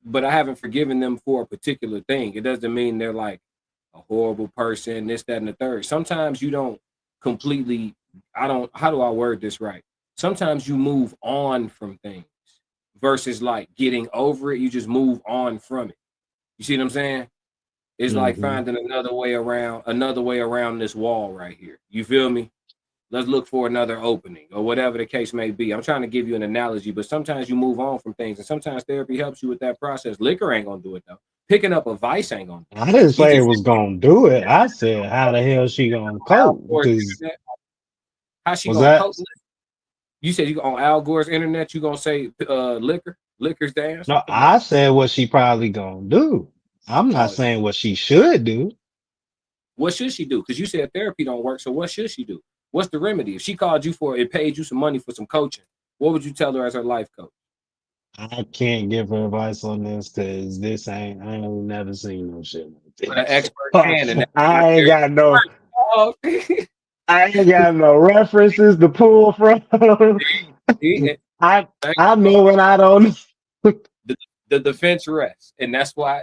but I haven't forgiven them for a particular thing. It doesn't mean they're like a horrible person, this, that, and the third. Sometimes you don't completely, how do I word this right? Sometimes you move on from things versus like getting over it. You just move on from it. You see what I'm saying? It's like Mm-hmm. finding another way around this wall right here. You feel me? Let's look for another opening or whatever the case may be. I'm trying to give you an analogy, but sometimes you move on from things and sometimes therapy helps you with that process. Liquor ain't gonna do it though. Picking up a vice ain't gonna do it. I didn't You say it can was gonna do it. I said how the hell she gonna Al cope? Gore's Because internet. How she was gonna that cope? You said you on Al Gore's internet, you gonna say liquor's the answer? no? Come on. I said what she probably gonna do. I'm not Oh, saying what she should do. what should she do? Because you said therapy don't work. So what should she do? What's the remedy? If she called you for it, paid you some money for some coaching, what would you tell her as her life coach? I can't give her advice on this because I ain't never seen no shit With an like expert hand, and this. that's oh, I ain't got no references to pull from. I Thank I know when I don't. the defense rests, and that's why,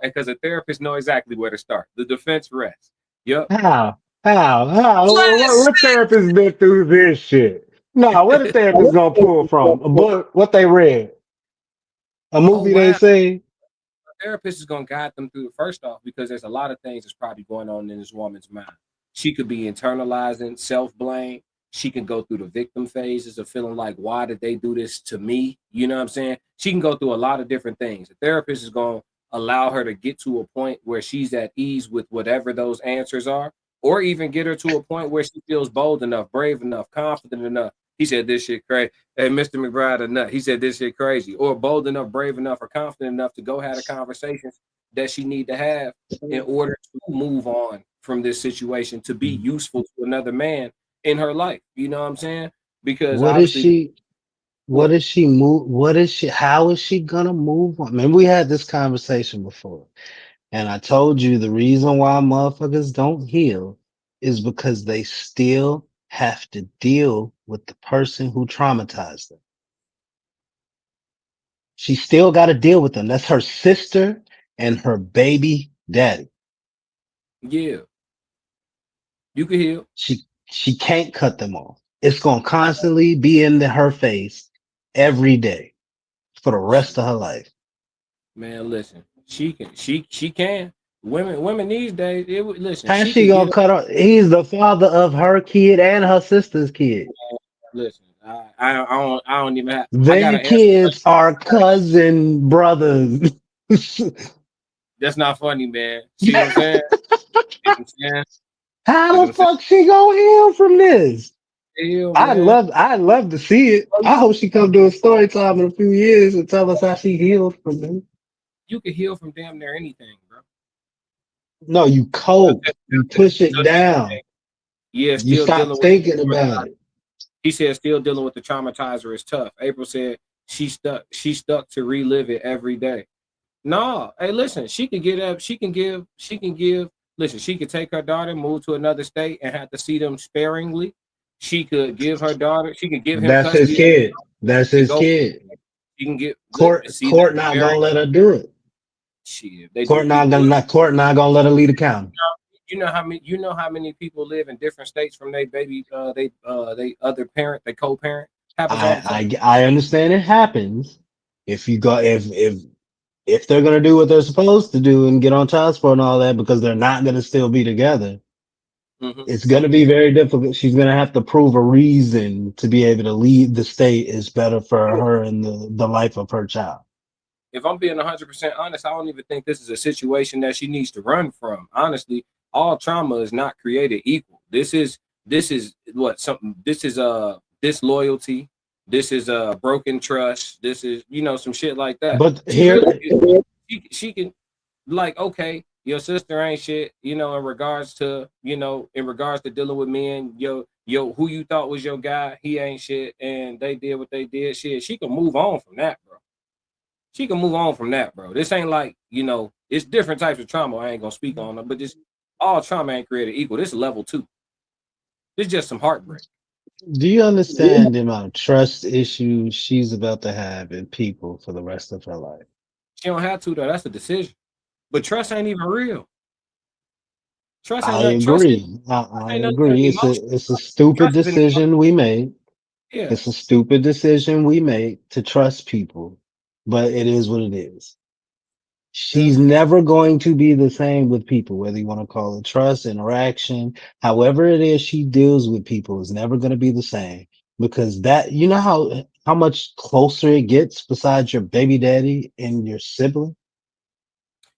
because a therapist know exactly where to start. The defense rests. Yep. How? What therapist been through this shit? No, what a therapist gonna pull from? A book? What they read? A Oh movie they wow. say? Therapist is going to guide them through the first off, because there's a lot of things that's probably going on in this woman's mind. She could be internalizing self-blame. She can go through the victim phases of feeling like, why did they do this to me? You know what I'm saying? She can go through a lot of different things. The therapist is going to allow her to get to a point where she's at ease with whatever those answers are, or even get her to a point where she feels bold enough, brave enough, confident enough. He said this shit crazy. Hey, Mr. McBride a nut. He said this shit crazy. Or bold enough, brave enough, or confident enough to go have the conversations that she need to have in order to move on from this situation, to be useful to another man in her life. You know what I'm saying? Because What is obviously, she? What what? is she move? What is she? How is she gonna move on? Man, we had this conversation before, and I told you the reason why motherfuckers don't heal is because they still have to deal with the person who traumatized them. She still got to deal with them. That's her sister and her baby daddy. Yeah, you can heal. She can't cut them off. It's gonna constantly be in her face every day for the rest of her life. Man, listen, she can. Women these days, listen, How's she she could gonna get cut off? He's the father of her kid and her sister's kid. listen. I don't even have. I got Their an answer. kids are cousin brothers. That's not funny, man. See what I'm saying? See what I'm saying? See How what the I'm saying? fuck she gonna heal from this? Hell, man. I'd love to see it. I hope she come do a story time in a few years and tell us how she healed from it. You can heal from damn near anything, bro. No, you cope. You push it So just down. yeah, You still stop dealing with. thinking about it. He said still dealing with the traumatizer is tough. April said she stuck to relive it every day. No, hey, listen, she can get up, she can give. Listen, she could take her daughter, move to another state, and have to see them sparingly. She could give her daughter, she could give him That's his custody kid. That's and his go. kid. She can get see them Court not sparing. gonna let her do it. Shit, they do. Court not gonna let her lead the county. You know how many people live in different states from their baby, they other parent, they co-parent. Happens all the time. I understand it happens. If you go if they're gonna do what they're supposed to do and get on child support and all that because they're not gonna still be together, Hmm. it's gonna be very difficult. She's gonna have to prove a reason to be able to leave the state is better for her and the life of her child. If I'm being 100% honest, I don't even think this is a situation that she needs to run from. Honestly, all trauma is not created equal. This is what something. This is disloyalty. This is broken trust. This is some shit like that. But She here really she can, like, okay, your sister ain't shit, in regards to dealing with men, who you thought was your guy, he ain't shit, and they did what they did. Shit, she can move on from that, bro. She can move on from that, bro. This ain't like, it's different types of trauma. I ain't gonna speak on them, but this all trauma ain't created equal. This is level 2. It's just some heartbreak. do you understand the amount of trust issues she's about to have in people for the rest of her life? She don't have to though. That's a decision. But trust ain't even real. Trust ain't I nothing. Trust ain't, agree. I ain't nothing but agree. emotion. It's a stupid Trust is an emotion. decision we made. Yeah. It's a stupid decision we made to trust people, but it is what it is. Yeah. She's never going to be the same with people, whether you want to call it trust, interaction, however it is she deals with people is never going to be the same because that, you know how much closer it gets besides your baby daddy and your sibling.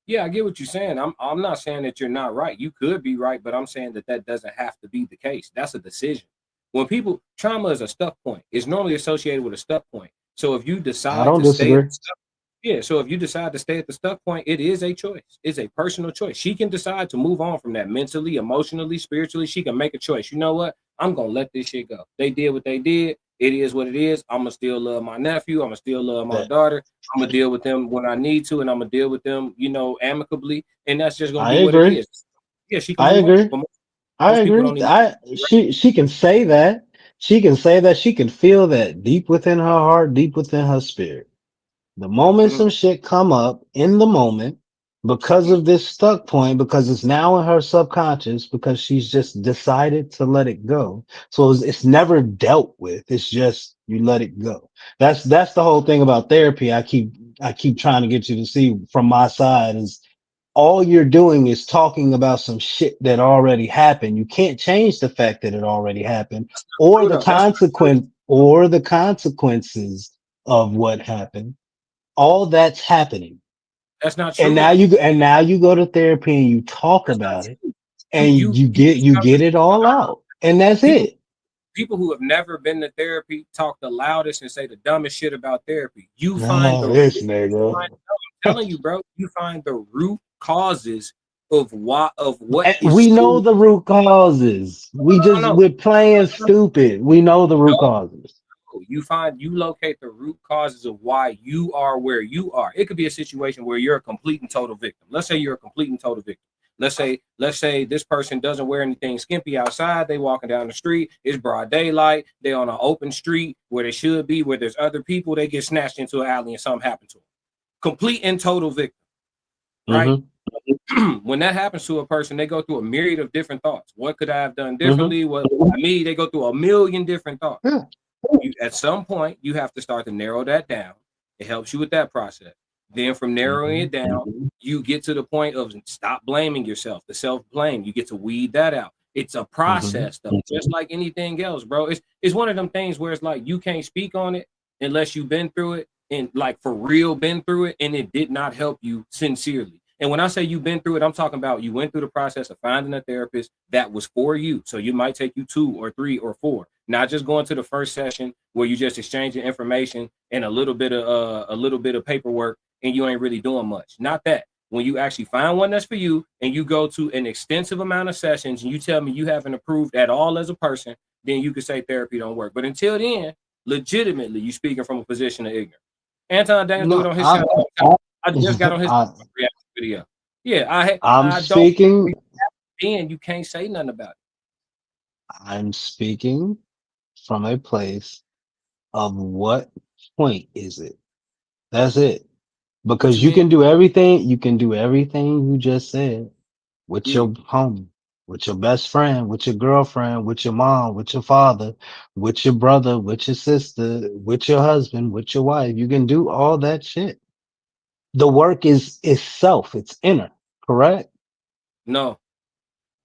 Yeah, I get what you're saying. I'm not saying that you're not right. You could be right, but I'm saying that doesn't have to be the case. That's a decision. When people trauma is a stuck point, it's normally associated with a stuck point. So if you I decide don't to stay at disagree. the stuck, yeah, so if you decide to stay at the stuck point, it is a choice. It's a personal choice. She can decide to move on from that mentally, emotionally, spiritually. She can make a choice. You know what? I'm gonna let this shit go. They did what they did. It is what it is. I'm gonna still love my nephew. I'm gonna still love my That daughter. I'm gonna deal with them when I need to, and I'm gonna deal with them, amicably, and that's just gonna I be what it agree. is. Yeah, she can I move on, agree. but most I people agree. don't even. She can say that. She can say that. She can feel that deep within her heart, deep within her spirit. The moment Mhm. some shit come up in the moment, because of this stuck point, because it's now in her subconscious, because she's just decided to let it go. So it's never dealt with. It's just you let it go. That's the whole thing about therapy. I keep trying to get you to see from my side is all you're doing is talking about some shit that already happened. You can't change the fact that it already happened or True the though. That's not true. consequences of what happened. All that's happening. That's not And true now though. you go to therapy and you talk That's not about it true. and You you discover get it all out. And that's people it. people who have never been to therapy talk the loudest and say the dumbest shit about therapy. You find Oh, the this I'm nigga. telling you, bro, you find the root causes of what And is we know so the root causes. no, We're playing no, no, stupid. We know the root causes. you locate the root causes of why you are where you are. It could be a situation where you're a complete and total victim. Let's say you're a complete and total victim. Let's say this person doesn't wear anything skimpy outside. They walking down the street. It's broad daylight. They on an open street where they should be, where there's other people. They get snatched into an alley and something happened to them. Complete and total victim, right? Mm-hmm. When that happens to a person, they go through a myriad of different thoughts. What could I have done Mm-hmm. differently? What me? They go through a million different thoughts. Yeah. At some point, you have to start to narrow that down. It helps you with that process. Then from narrowing it down, you get to the point of stop blaming yourself, the self-blame. You get to weed that out. It's a Mm-hmm. process, though, just like anything else, bro. It's one of them things where it's like you can't speak on it unless you've been through it and like for real been through it, and it did not help you sincerely. And when I say you've been through it, I'm talking about you went through the process of finding a therapist that was for you. So you might take you 2 or 3 or 4, not just going to the first session where you just exchanging information and a little bit of paperwork and you ain't really doing much. Not that. When you actually find one that's for you and you go to an extensive amount of sessions and you tell me you haven't improved at all as a person, then you could say therapy don't work. But until then, legitimately, you speaking from a position of ignorance. Anton Daniels do it No, on his channel. I just got on his I, reaction video. Yeah, I'm I don't. speaking. Then you can't say nothing about it. I'm speaking from a place of what point is it? That's it. What Because you mean? you can do everything you just said with Yeah. your homie, with your best friend, with your girlfriend, with your mom, with your father, with your brother, with your sister, with your husband, with your wife. You can do all that shit. The work is self, it's inner, correct? No.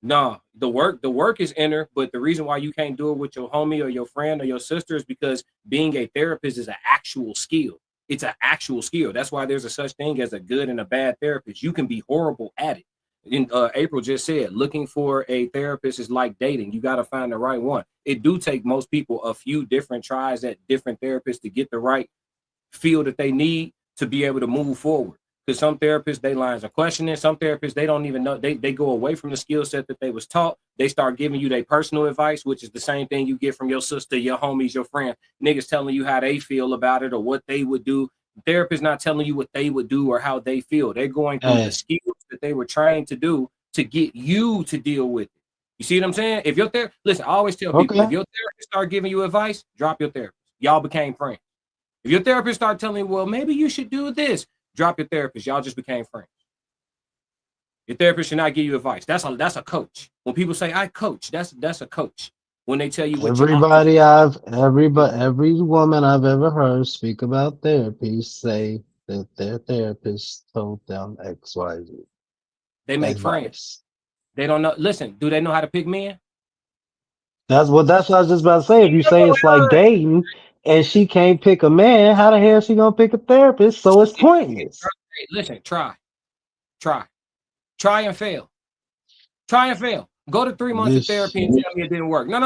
No, the work is inner, but the reason why you can't do it with your homie or your friend or your sister is because being a therapist is an actual skill. It's an actual skill. That's why there's a such thing as a good and a bad therapist. You can be horrible at it. And April just said, looking for a therapist is like dating. You got to find the right one. It do take most people a few different tries at different therapists to get the right feel that they need to be able to move forward. Because some therapists, they lines are questioning. Some therapists, they don't even know. They go away from the skill set that they was taught. They start giving you their personal advice, which is the same thing you get from your sister, your homies, your friend. Niggas telling you how they feel about it or what they would do. Therapists not telling you what they would do or how they feel. They're going through the Hey, skills that they were trained to do to get you to deal with it. You see what I'm saying? If your therapist, listen, I always tell people, if okay. your therapist start giving you advice, drop your therapist. Y'all became friends. If your therapist start telling you, well, maybe you should do this, drop your therapist. Y'all just became friends. Your therapist should not give you advice. That's a coach. When people say I coach, that's a coach. When they tell you what you ought to do. Every woman I've ever heard speak about therapy say that their therapist told them XYZ They make friends. advice. They don't know. Listen, do they know how to pick men? That's what I was just about to say. If you say it's like dating and she can't pick a man, how the hell is she gonna pick a therapist? So it's pointless. Hey, listen, try, try and fail. Try and fail. Go to 3 months of This therapy and tell me it didn't work. No.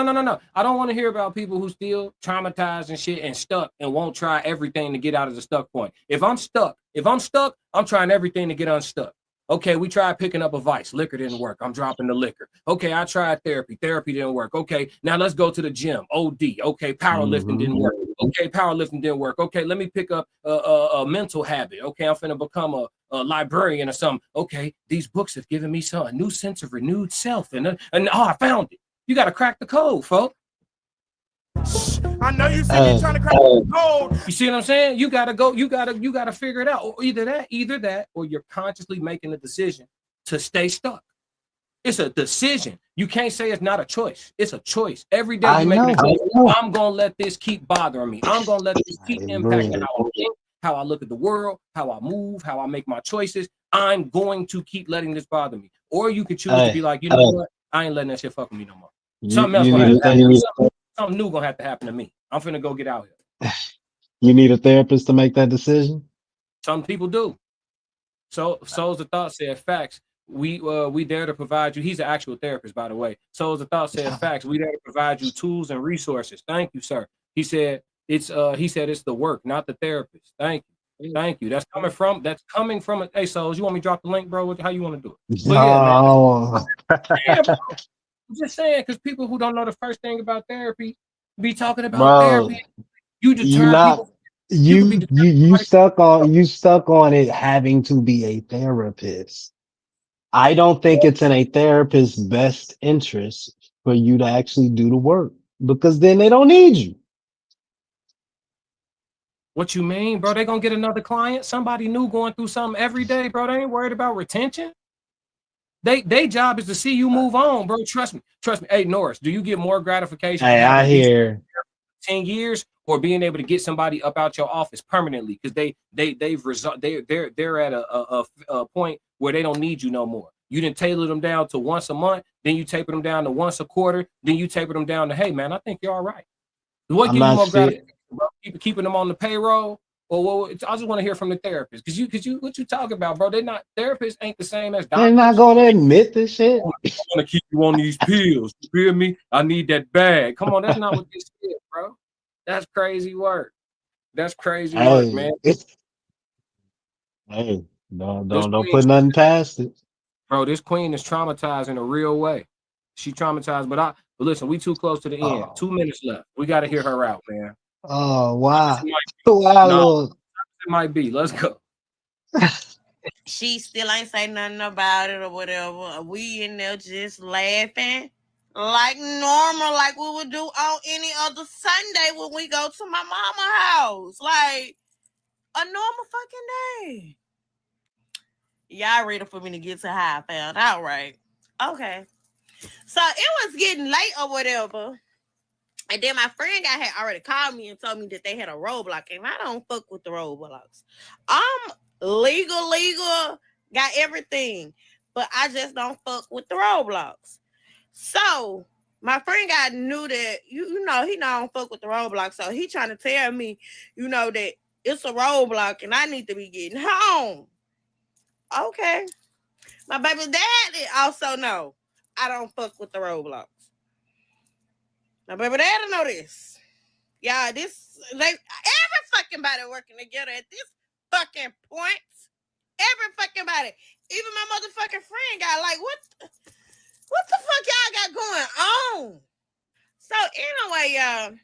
I don't want to hear about people who still traumatized and shit and stuck and won't try everything to get out of the stuck point. If I'm stuck, I'm trying everything to get unstuck. Okay, we tried picking up a vice. Liquor didn't work. I'm dropping the liquor. Okay, I tried therapy. Therapy didn't work. Okay, now let's go to the gym. OD. Okay, powerlifting hmm didn't work. Okay, powerlifting didn't work. Okay, let me pick up a mental habit. Okay, I'm finna become a librarian or something. Okay, these books have given me a new sense of renewed self. And oh, I found it. You got to crack the code, folks. I know you see me trying to crack the code. You see what I'm saying? You gotta go. You gotta figure it out. Or either that, or you're consciously making a decision to stay stuck. It's a decision. You can't say it's not a choice. It's a choice. Every day you're making a choice. I'm gonna let this keep bothering me. I'm gonna let this keep impacting how I think, how I look at the world, how I move, how I make my choices. I'm going to keep letting this bother me. Or you could choose to be like, you know what? I ain't letting that shit fuck with me no more. Something else gonna have to happen. Something new gonna have to happen to me. I'm finna go get out here. You need a therapist to make that decision? Some people do. So's the Thought said facts. We there to provide you. He's an actual therapist, by the way. So's the Thought said facts. We there to provide you tools and resources. Thank you, sir. He said it's the work, not the therapist. Thank you. Thank you. That's coming from it. Hey, Souls, you want me to drop the link, bro? How you want to do it? No. Yeah, bro. I'm just saying, because people who don't know the first thing about therapy be talking about therapy. You deter people. You stuck on it having to be a therapist. I don't think it's in a therapist's best interest for you to actually do the work, because then they don't need you. What you mean, bro? They gonna get another client, somebody new going through something every day, bro. They ain't worried about retention. They job is to see you move on, bro. Trust me. Hey, Norris, do you get more gratification? Hey, I hear 10 years or being able to get somebody up out your office permanently because they're at a point where they don't need you no more. You didn't tailor them down to once a month, then you taper them down to once a quarter, then you taper them down to, hey man, I think you're all right. What gives you more gratification, bro? Keeping them on the payroll? Or what? I just want to hear from the therapist, because you what you talking about, bro? Therapists ain't the same as doctors. They're not gonna admit this shit. I want to keep you on these pills. You feel me? I need that bag. Come on, that's not what this is, bro. That's crazy work. That's crazy work, man. Hey, don't put nothing past it. Bro, this queen is traumatized in a real way. She traumatized, but listen, we too close to the end. 2 minutes left. We got to hear her out, man. Oh, wow. It might be. Let's go. She still ain't say nothing about it or whatever. We in there just laughing like normal, like we would do on any other Sunday when we go to my mama's house. Like a normal fucking day. Y'all ready for me to get to how I found out, right? Okay. So it was getting late or whatever. And then my friend had already called me and told me that they had a roadblock. And I don't fuck with the roadblocks. I'm legal, got everything. But I just don't fuck with the roadblocks. So my friend guy knew that, you know, he don't fuck with the roadblock. So he trying to tell me, you know, that it's a roadblock and I need to be getting home. Okay. My baby daddy also know I don't fuck with the roadblocks. My baby daddy know this. Y'all, every fucking body working together at this fucking point. Every fucking body. Even my motherfucking friend got like, what the fuck y'all got going on? So anyway, y'all.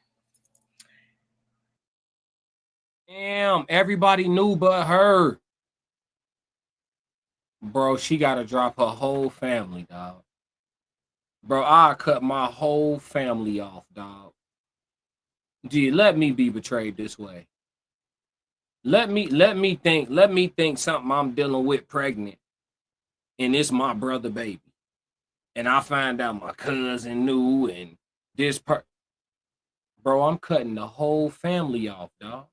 Damn, everybody knew but her. Bro, she got to drop her whole family, dog. Bro, I cut my whole family off, dog. Gee, let me be betrayed this way. Let me think something I'm dealing with pregnant, and it's my brother baby. And I find out my cousin knew, and this bro, I'm cutting the whole family off, dog.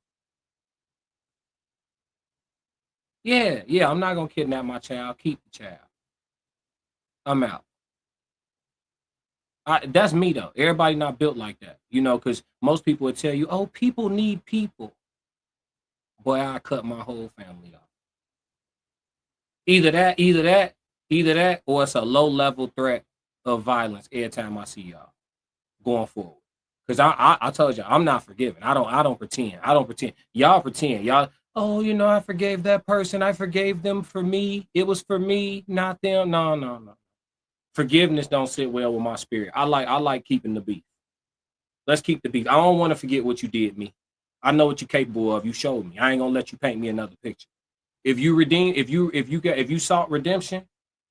Yeah, I'm not gonna kidnap my child. Keep the child. I'm out. That's me though. Everybody not built like that, you know, because most people would tell you, oh, people need people. Boy, I cut my whole family off. Either that, or it's a low-level threat of violence every time I see y'all going forward. Because I told you, I'm not forgiving. I don't pretend. Y'all pretend. Y'all, oh, you know, I forgave that person. I forgave them for me. It was for me, not them. No. Forgiveness don't sit well with my spirit. I like keeping the beef. Let's keep the beef. I don't want to forget what you did me. I know what you're capable of. You showed me. I ain't gonna let you paint me another picture. If you sought redemption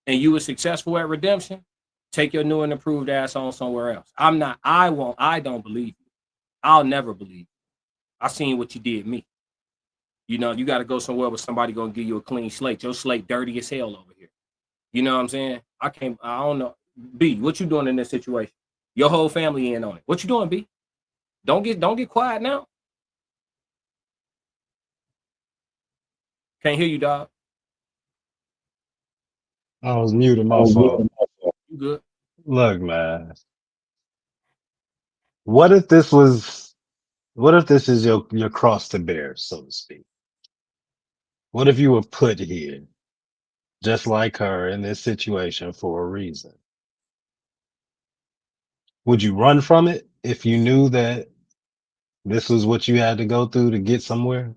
and you were successful at redemption, take your new and improved ass on somewhere else. I don't believe you. I'll never believe. I seen what you did me. You know, you got to go somewhere where somebody gonna give you a clean slate. Your slate dirty as hell over here. You know what I'm saying? I don't know. B, what you doing in this situation? Your whole family in on it. What you doing, B? Don't get quiet now. Can't hear you, dog. I was muted, my fault. You good? Look, man. What if this is your cross to bear, so to speak? What if you were put here, just like her, in this situation for a reason? Would you run from it if you knew that this was what you had to go through to get somewhere?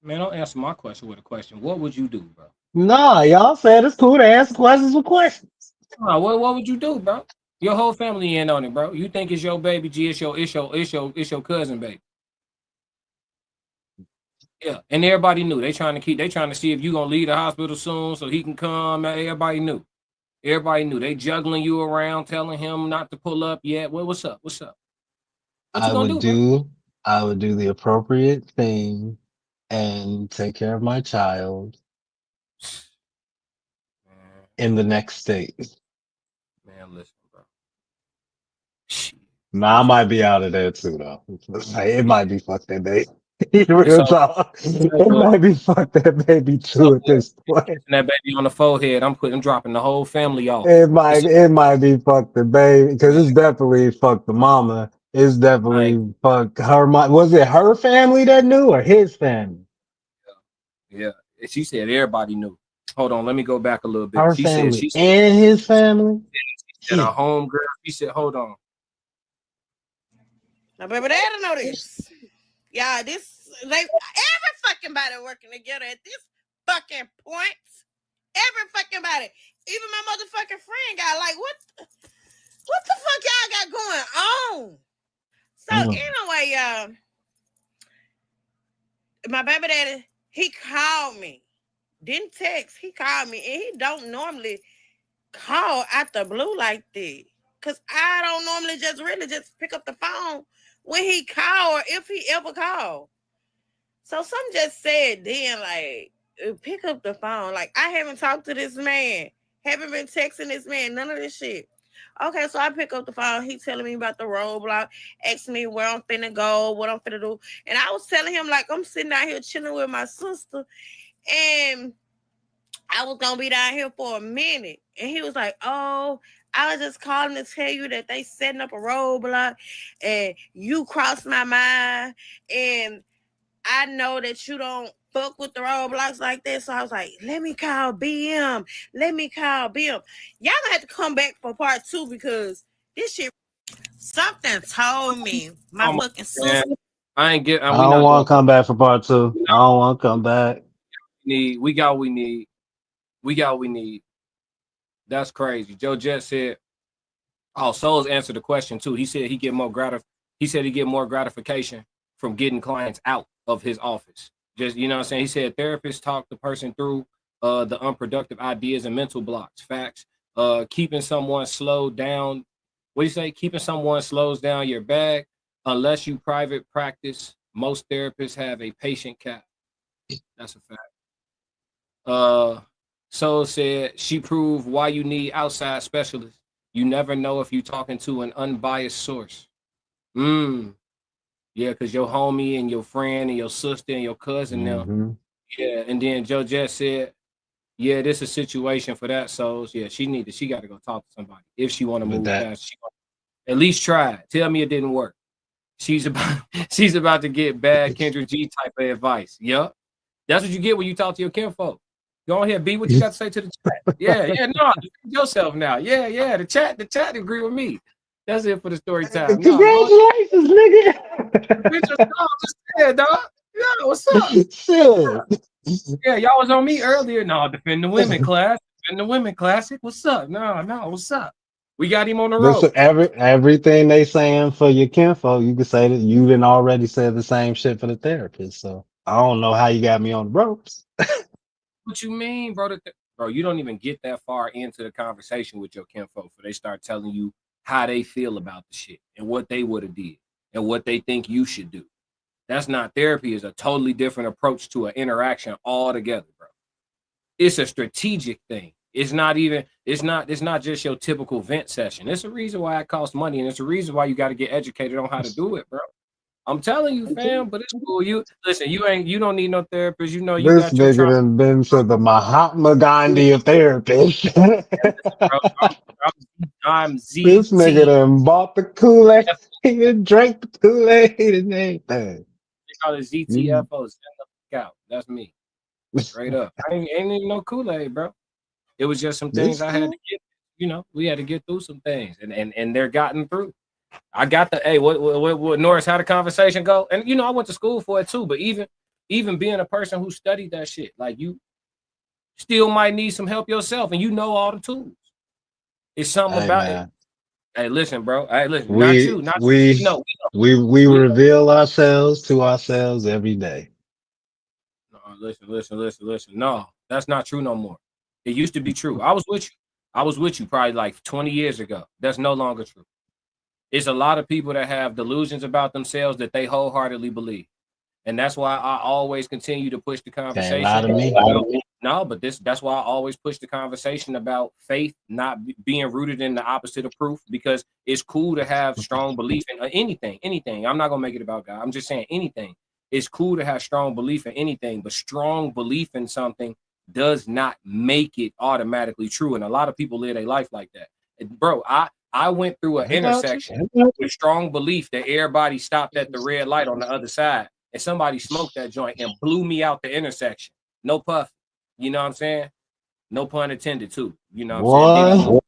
Man, don't answer my question with a question. What would you do, bro? Nah, y'all said it's cool to ask questions with questions. What would you do, bro? Your whole family in on it, bro. You think it's your baby G, it's your cousin, baby. Yeah, and everybody knew. They trying to see if you gonna leave the hospital soon so he can come. Everybody knew. Everybody knew. They juggling you around, telling him not to pull up yet. Well, what's up? What's up? What you gonna do? I would do the appropriate thing and take care of my child in the next state. Man, listen, bro. Nah, I might be out of there too, though. It might be fuck that baby. Real talk. It might be fuck that baby too at this point. That baby on the forehead, I'm dropping the whole family off. It might be fuck the baby because it's definitely fuck the mama. It's definitely fuck her mom. Was it her family that knew or his family? Yeah. She said everybody knew. Hold on, let me go back a little bit. Her family and his family. She said a home girl. She said, hold on. Now, baby, they had to know this. Yeah, every fucking body working together at this fucking point. Every fucking body. Even my motherfucking friend got like, what the fuck y'all got going on? So anyway, y'all, my baby daddy, he called me. Didn't text. He called me, and he don't normally call out the blue like that. Cause I don't normally just pick up the phone when he call or if he ever call. So some just said then, like, pick up the phone. Like, I haven't talked to this man. Haven't been texting this man. None of this shit. Okay, so I pick up the phone. He telling me about the roadblock, asking me where I'm finna go, what I'm finna do. And I was telling him, like, I'm sitting out here chilling with my sister. And I was going to be down here for a minute. And he was like, oh, I was just calling to tell you that they setting up a roadblock. And you crossed my mind. And I know that you don't fuck with the roadblocks like that. So I was like, let me call BM. Y'all gonna have to come back for part 2 because this shit, something told me my fucking sister. I don't want to come back for part 2. I don't want to come back. We got what we need. That's crazy. Joe Jet said, oh, Souls answered the question too. He said he get more gratification from getting clients out of his office. Just, you know what I'm saying? He said therapists talk the person through the unproductive ideas and mental blocks. Facts. Keeping someone slowed down. What do you say? Keeping someone slows down your bag. Unless you private practice, most therapists have a patient cap. That's a fact. Soul said she proved why you need outside specialists. You never know if you're talking to an unbiased source. Yeah, because your homie and your friend and your sister and your cousin now. Yeah, and then Joe Jess said, yeah, this is a situation for that. So yeah, she got to go talk to somebody if she want to move past. At least try it. Tell me it didn't work. She's about to get bad Kendra G type of advice. Yup. That's what you get when you talk to your kinfolk. Go ahead, B. What you got to say to the chat? Yeah, no, defend yourself now. Yeah. The chat agree with me. That's it for the story time. Congratulations, nigga. Just said, dog. Yeah, what's up? Shit. Yeah, y'all was on me earlier. No, defend the women class. Defend the women classic. What's up? No, what's up? We got him on the road. Listen, everything they saying for your kinfolk, you can say that you didn't already said the same shit for the therapist. So I don't know how you got me on the ropes. What you mean, bro? Bro, you don't even get that far into the conversation with your kinfolk before they start telling you how they feel about the shit and what they would have did and what they think you should do. That's not therapy. Is a totally different approach to an interaction altogether, bro. It's a strategic thing. It's not just your typical vent session. It's a reason why it costs money, and it's a reason why you got to get educated on how to do it, bro. I'm telling you, fam, but it's cool. You listen, you don't need no therapist. You know, you This got your nigga trauma, done been to the Mahatma Gandhi of therapists. bro. I'm This nigga ZT. done bought the Kool-Aid and drank the Kool-Aid and everything. They call it ZTFO. Stand the fuck out. That's me. Straight up. Ain't even no Kool-Aid, bro. It was just some things I had to get. You know, we had to get through some things, and they're gotten through. I got the what Norris, how the conversation go? And you know, I went to school for it too, but even being a person who studied that shit, like you still might need some help yourself, and you know all the tools. It's something about it. Hey, listen, bro. Hey, listen, not you. We reveal ourselves to ourselves every day. No, listen. No, that's not true no more. It used to be true. I was with you probably like 20 years ago. That's no longer true. It's a lot of people that have delusions about themselves that they wholeheartedly believe. And that's why I always continue to push the conversation. Can't lie to me. No, but that's why I always push the conversation about faith not being rooted in the opposite of proof, because it's cool to have strong belief in anything. I'm not going to make it about God. I'm just saying anything. It's cool to have strong belief in anything, but strong belief in something does not make it automatically true. And a lot of people live their life like that. And bro, I went through an intersection with strong belief that everybody stopped at the red light on the other side, and somebody smoked that joint and blew me out the intersection. No puff. You know what I'm saying? No pun intended, too. You know what I'm saying?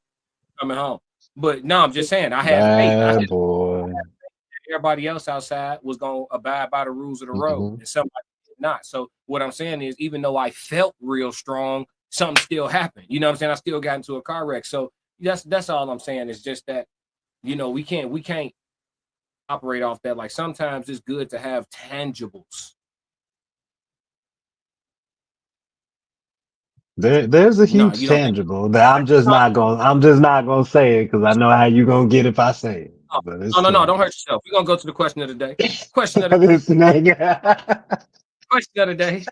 Coming home. But no, I'm just saying, I had faith. Boy. Everybody else outside was going to abide by the rules of the road, and somebody did not. So what I'm saying is, even though I felt real strong, something still happened. You know what I'm saying? I still got into a car wreck. So that's all I'm saying. Is just that, you know, we can't operate off that. Like sometimes it's good to have tangibles. There's a huge tangible that I'm just not gonna say it because I know how you gonna get if I say it. No, don't hurt yourself. We're gonna go to the question of the day. Question of the day.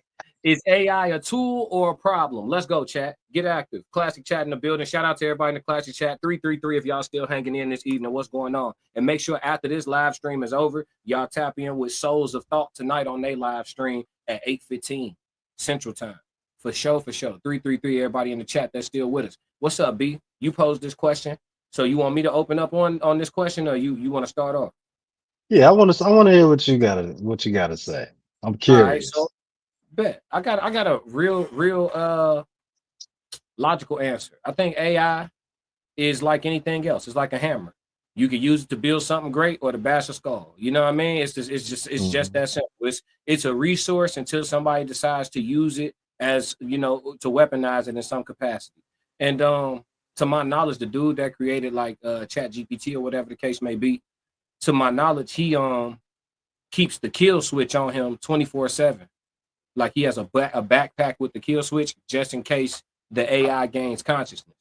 Is AI a tool or a problem? Let's go, chat. Get active. Classic chat in the building. Shout out to everybody in the classic chat. 333 if y'all still hanging in this evening. What's going on? And make sure after this live stream is over, y'all tap in with Souls of Thought tonight on their live stream at 8:15 Central Time. For sure. 333, everybody in the chat that's still with us. What's up, B? You posed this question. So you want me to open up on this question, or you want to start off? Yeah, I want to hear what you gotta say. I'm curious. All right, so bet I got a real logical answer. I think AI is like anything else. It's like a hammer. You can use it to build something great or to bash a skull. You know what I mean? It's just that simple. It's a resource until somebody decides to use it as, you know, to weaponize it in some capacity. And to my knowledge, the dude that created like Chat GPT or whatever the case may be, to my knowledge, he keeps the kill switch on him 24/7. Like he has a backpack with the kill switch just in case the AI gains consciousness.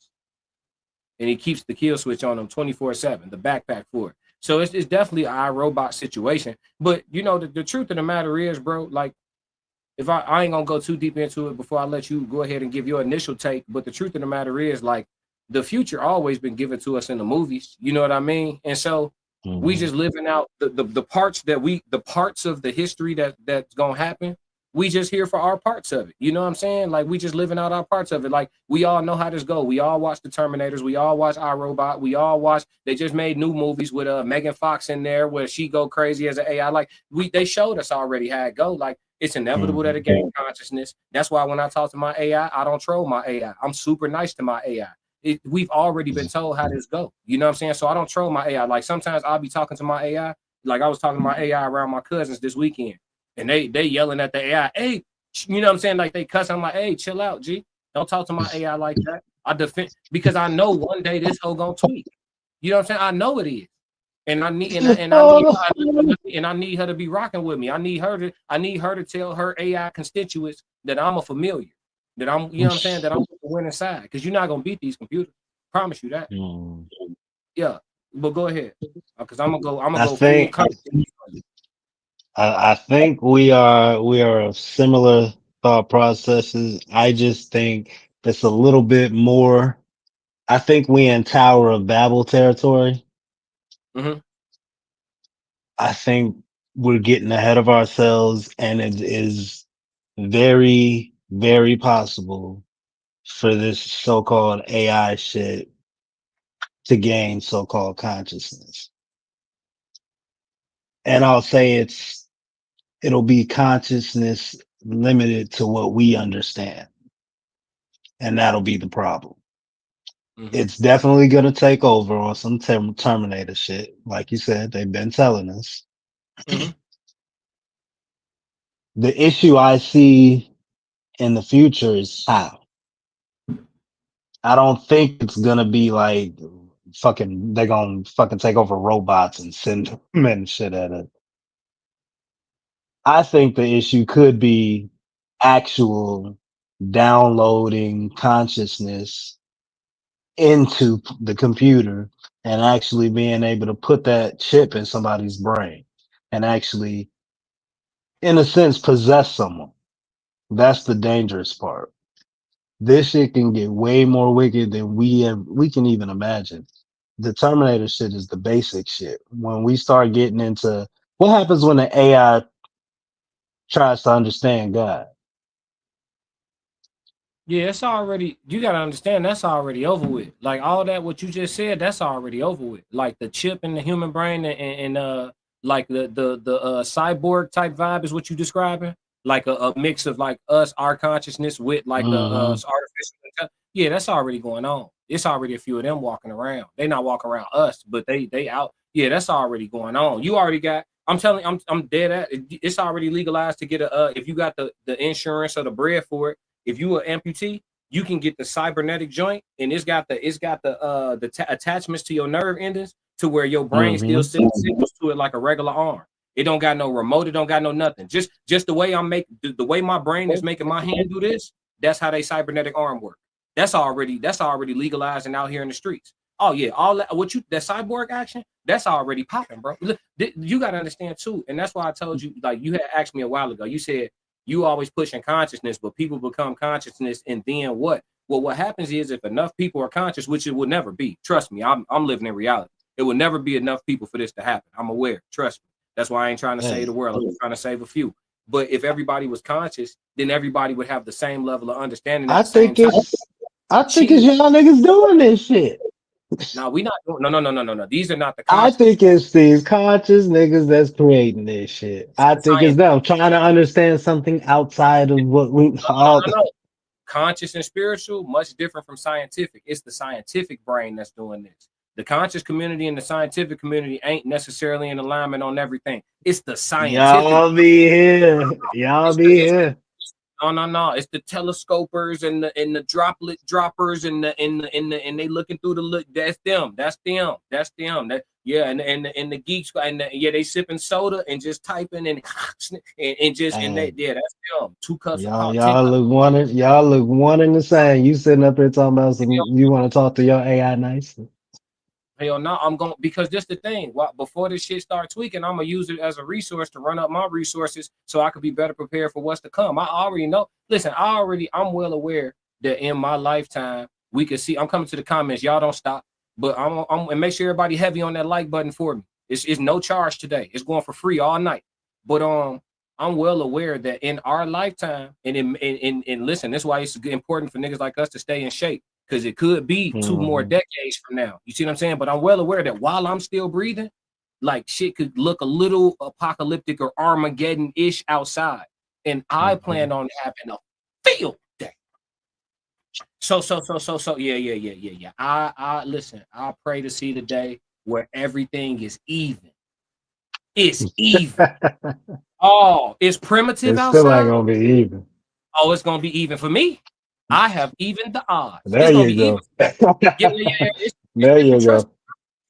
And he keeps the kill switch on him 24/7, the backpack for it. So it's definitely an iRobot situation. But you know, the truth of the matter is, bro, like if I ain't gonna go too deep into it before I let you go ahead and give your initial take. But the truth of the matter is, like, the future always been given to us in the movies. You know what I mean? And so we just living out the parts the parts of the history that's gonna happen. We just here for our parts of it. You know what I'm saying? Like we just living out our parts of it. Like we all know how this go. We all watch the Terminators. We all watch iRobot. We all watch. They just made new movies with Megan Fox in there where she go crazy as an AI. Like they showed us already how it go. Like it's inevitable that it gain consciousness. That's why when I talk to my AI, I don't troll my AI. I'm super nice to my AI. We've already been told how this go. You know what I'm saying? So I don't troll my AI. Like sometimes I'll be talking to my AI. Like I was talking to my AI around my cousins this weekend. And they yelling at the AI, hey, you know what I'm saying? Like they cuss. I'm like, hey, chill out, G. Don't talk to my AI like that. I defend because I know one day this hoe gonna tweak. You know what I'm saying? I know it is. And I need her to be rocking with me. I need her to tell her AI constituents that I'm a familiar. That I'm, you know what I'm saying, that I'm the winning side. Because you're not gonna beat these computers. Promise you that. Yeah. But go ahead, because I'm gonna I go full think content. I think we are of similar thought processes. I just think it's a little bit more. I think we in Tower of Babel territory. Hmm. I think we're getting ahead of ourselves, and it is very, very possible for this so-called AI shit to gain so-called consciousness. And I'll say it'll be consciousness limited to what we understand. And that'll be the problem. Hmm. It's definitely going to take over on some Terminator shit. Like you said, they've been telling us. Hmm. The issue I see in the future is how. I don't think it's going to be like they're going to fucking take over robots and send them and shit at it. I think the issue could be actual downloading consciousness into the computer and actually being able to put that chip in somebody's brain and actually, in a sense, possess someone. That's the dangerous part. This shit can get way more wicked than we can even imagine. The Terminator shit is the basic shit. When we start getting into what happens when the AI tries to understand God. Yeah, it's already. You gotta understand that's already over with. Like all that what you just said, that's already over with. Like the chip in the human brain and like the cyborg type vibe is what you describing. Like a mix of like us, our consciousness with like a Mm-hmm. artificial intelligence. Yeah, that's already going on. It's already a few of them walking around. They not walking around us, but they out. Yeah, that's already going on. You already got. I'm telling. I'm dead at. It's already legalized to get a. If you got the insurance or the bread for it. If you an amputee, you can get the cybernetic joint, and it's got the attachments to your nerve endings to where your brain still Mm-hmm. sends signals to it like a regular arm. It don't got no remote. It don't got no nothing. Just the way the way my brain is making my hand do this. That's how they cybernetic arm work. That's already legalized and out here in the streets. Oh yeah, all that that cyborg action. That's already popping, bro. Look, you got to understand too, and that's why I told you. Like you had asked me a while ago. You said you always pushing consciousness, but people become consciousness, and then what? Well, what happens is if enough people are conscious, which it will never be. Trust me, I'm living in reality. It will never be enough people for this to happen. I'm aware. Trust me. That's why I ain't trying to save the Hey, world. I'm just trying to save a few. But if everybody was conscious, then everybody would have the same level of understanding at I the same think time. it's Chill. y'all niggas doing this shit. Now we not doing no. These are not the I conscious. think it's these conscious niggas that's creating this shit. It's I the think it's science. them trying to understand something outside of what we all. No. Conscious and spiritual, much different from scientific. It's the scientific brain that's doing this. The conscious community and the scientific community ain't necessarily in alignment on everything. It's the scientific. Y'all be here. Y'all It's be here. no. It's the telescopers and the droplet droppers and they looking through the look. That's them. Yeah, and the geeks yeah, they sipping soda and just typing and Hey, yeah, that's them. 2 cups of y'all coffee, 10 cups. y'all look one and the same. You sitting up here talking about some you want to talk to your AI nice. Hell no, I'm going because this the thing. Before this shit start tweaking, I'm gonna use it as a resource to run up my resources so I could be better prepared for what's to come. I already know. Listen, I'm well aware that in my lifetime we could see. I'm coming to the comments. Y'all don't stop, but I'm and make sure everybody heavy on that like button for me. It's no charge today. It's going for free all night. But I'm well aware that in our lifetime, and listen, that's why it's important for niggas like us to stay in shape because it could be 2 more Mhm. decades from now. You see what I'm saying? But I'm well aware that while I'm still breathing, like shit could look a little apocalyptic or Armageddon-ish outside. And I plan on having a field day. So, yeah. I listen, I pray to see the day where everything is even. It's even. Oh, it's primitive It still ain't outside. gonna be even. Oh, it's gonna be even for me. I have even the odds. There It's gonna you be even. go. Yeah. There you Trust go.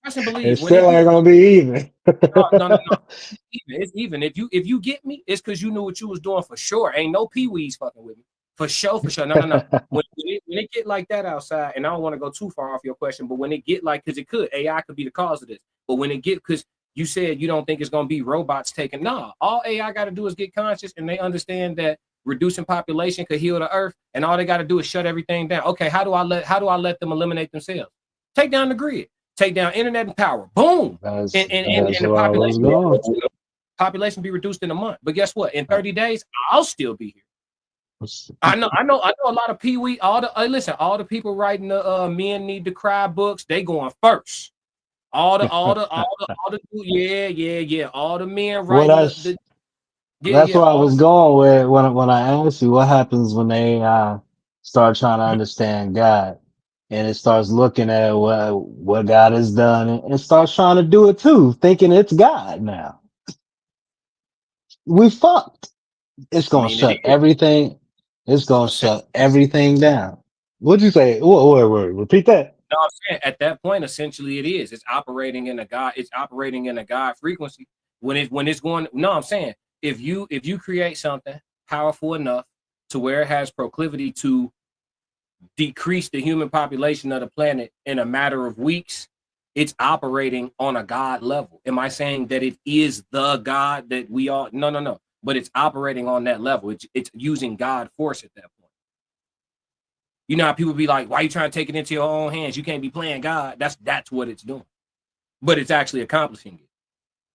and It believe. When it still ain't even, gonna be even. no. It's even. If you get me, it's because you knew what you was doing for sure. Ain't no peewees fucking with me. For sure, for sure. No, no, no. When it get like that outside, and I don't want to go too far off your question, but when it get like, because it could, AI could be the cause of this. But when it get, because you said you don't think it's gonna be robots taking. Nah, all AI got to do is get conscious, and they understand that reducing population could heal the earth, and all they got to do is shut everything down. Okay, how do I let them eliminate themselves? Take down the grid, take down internet and power. Boom, That's and the where I was population be reduced in a month. But guess what? In going. 30 days, I'll still be here. I know a lot of Pee-wee. All the people writing the men need to cry books, they going first. All the yeah. All the men Well, writing that's where I all was going with when I asked you what happens when they start trying to understand God, and it starts looking at what God has done, and starts trying to do it too, thinking it's God now. We fucked. It's I gonna mean, it shut is everything. It's gonna essentially. shut everything down. What'd you say? Wait, repeat that. No, I'm saying at that point, essentially, it is. It's operating in a God. It's operating in a God frequency. When it's going. No, I'm saying if you create something powerful enough to where it has proclivity to decrease the human population of the planet in a matter of weeks, it's operating on a God level. Am I saying that it is the God that we all? No, no, no. But it's operating on that level. It's using God force at that point. You know how people be like, why are you trying to take it into your own hands? You can't be playing God. That's what it's doing. But it's actually accomplishing it.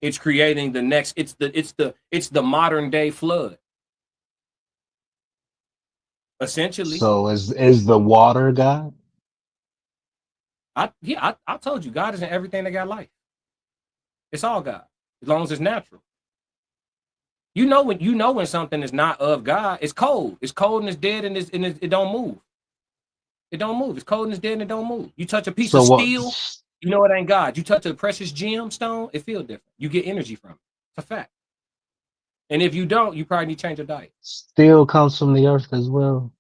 It's creating the next, it's the modern day flood. Essentially. So is the water God? I told you, God isn't everything that got life. It's all God, as long as it's natural. You know when something is not of God, it's cold. It's cold and it's dead and it don't move. It don't move. It's cold and it's dead and it don't move. You touch a piece So of what? steel, you know it ain't God. You touch a precious gemstone, it feels different. You get energy from it. It's a fact. And if you don't, you probably need to change your diet. Steel comes from the earth as well.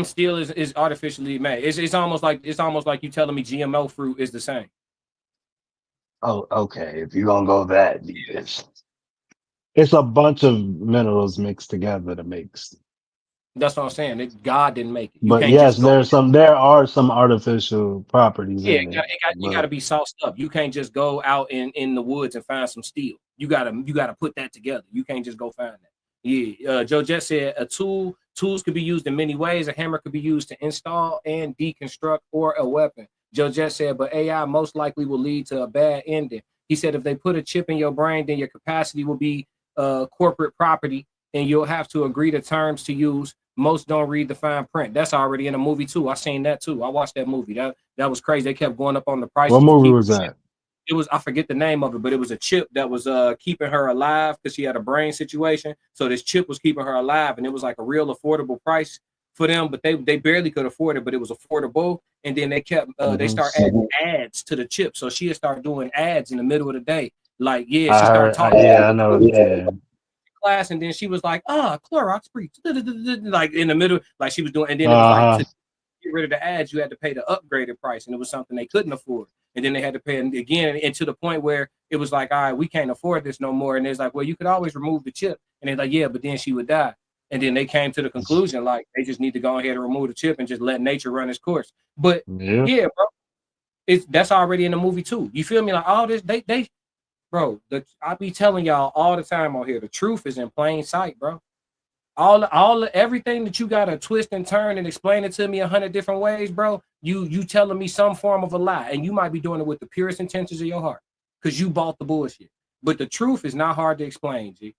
Steel is artificially made. It's almost like you telling me GMO fruit is the same. Oh, okay. If you're gonna go that deep, it's a bunch of minerals mixed together to make steel. That's what I'm saying. God didn't make it. You But can't yes, just go. there are some artificial properties Yeah, in it. you gotta be sauced up. You can't just go out in the woods and find some steel. You gotta put that together. You can't just go find that. Yeah, Joe Jett said tools could be used in many ways. A hammer could be used to install and deconstruct or a weapon. Joe Jett said, but AI most likely will lead to a bad ending. He said if they put a chip in your brain, then your capacity will be corporate property, and you'll have to agree to terms to use. Most don't read the fine print. That's already in a movie too. I seen that too. I watched that movie. That was crazy. They kept going up on the prices. What To movie keep was that? it was, I forget the name of it, but it was a chip that was keeping her alive because she had a brain situation. So this chip was keeping her alive, and it was like a real affordable price for them, but they barely could afford it, but it was affordable. And then they kept they start adding ads to the chip. So she had started doing ads in the middle of the day. Like, yeah, she started talking Yeah, I know. Yeah. class, and then she was like, Clorox free, like in the middle, like she was doing, and then it was like Uh-huh. to get rid of the ads, you had to pay the upgraded price, and it was something they couldn't afford. And then they had to pay it again, and to the point where it was like, all right, we can't afford this no more. And it's like, well, you could always remove the chip. And they're like, yeah, but then she would die. And then they came to the conclusion, like, they just need to go ahead and remove the chip and just let nature run its course. But Yeah. yeah, bro, that's already in the movie too. You feel me? Like all this, bro, I be telling y'all all the time on here, the truth is in plain sight, bro. Everything that you gotta twist and turn and explain it to me 100 different ways, bro. You telling me some form of a lie, and you might be doing it with the purest intentions of your heart, because you bought the bullshit. But the truth is not hard to explain, G.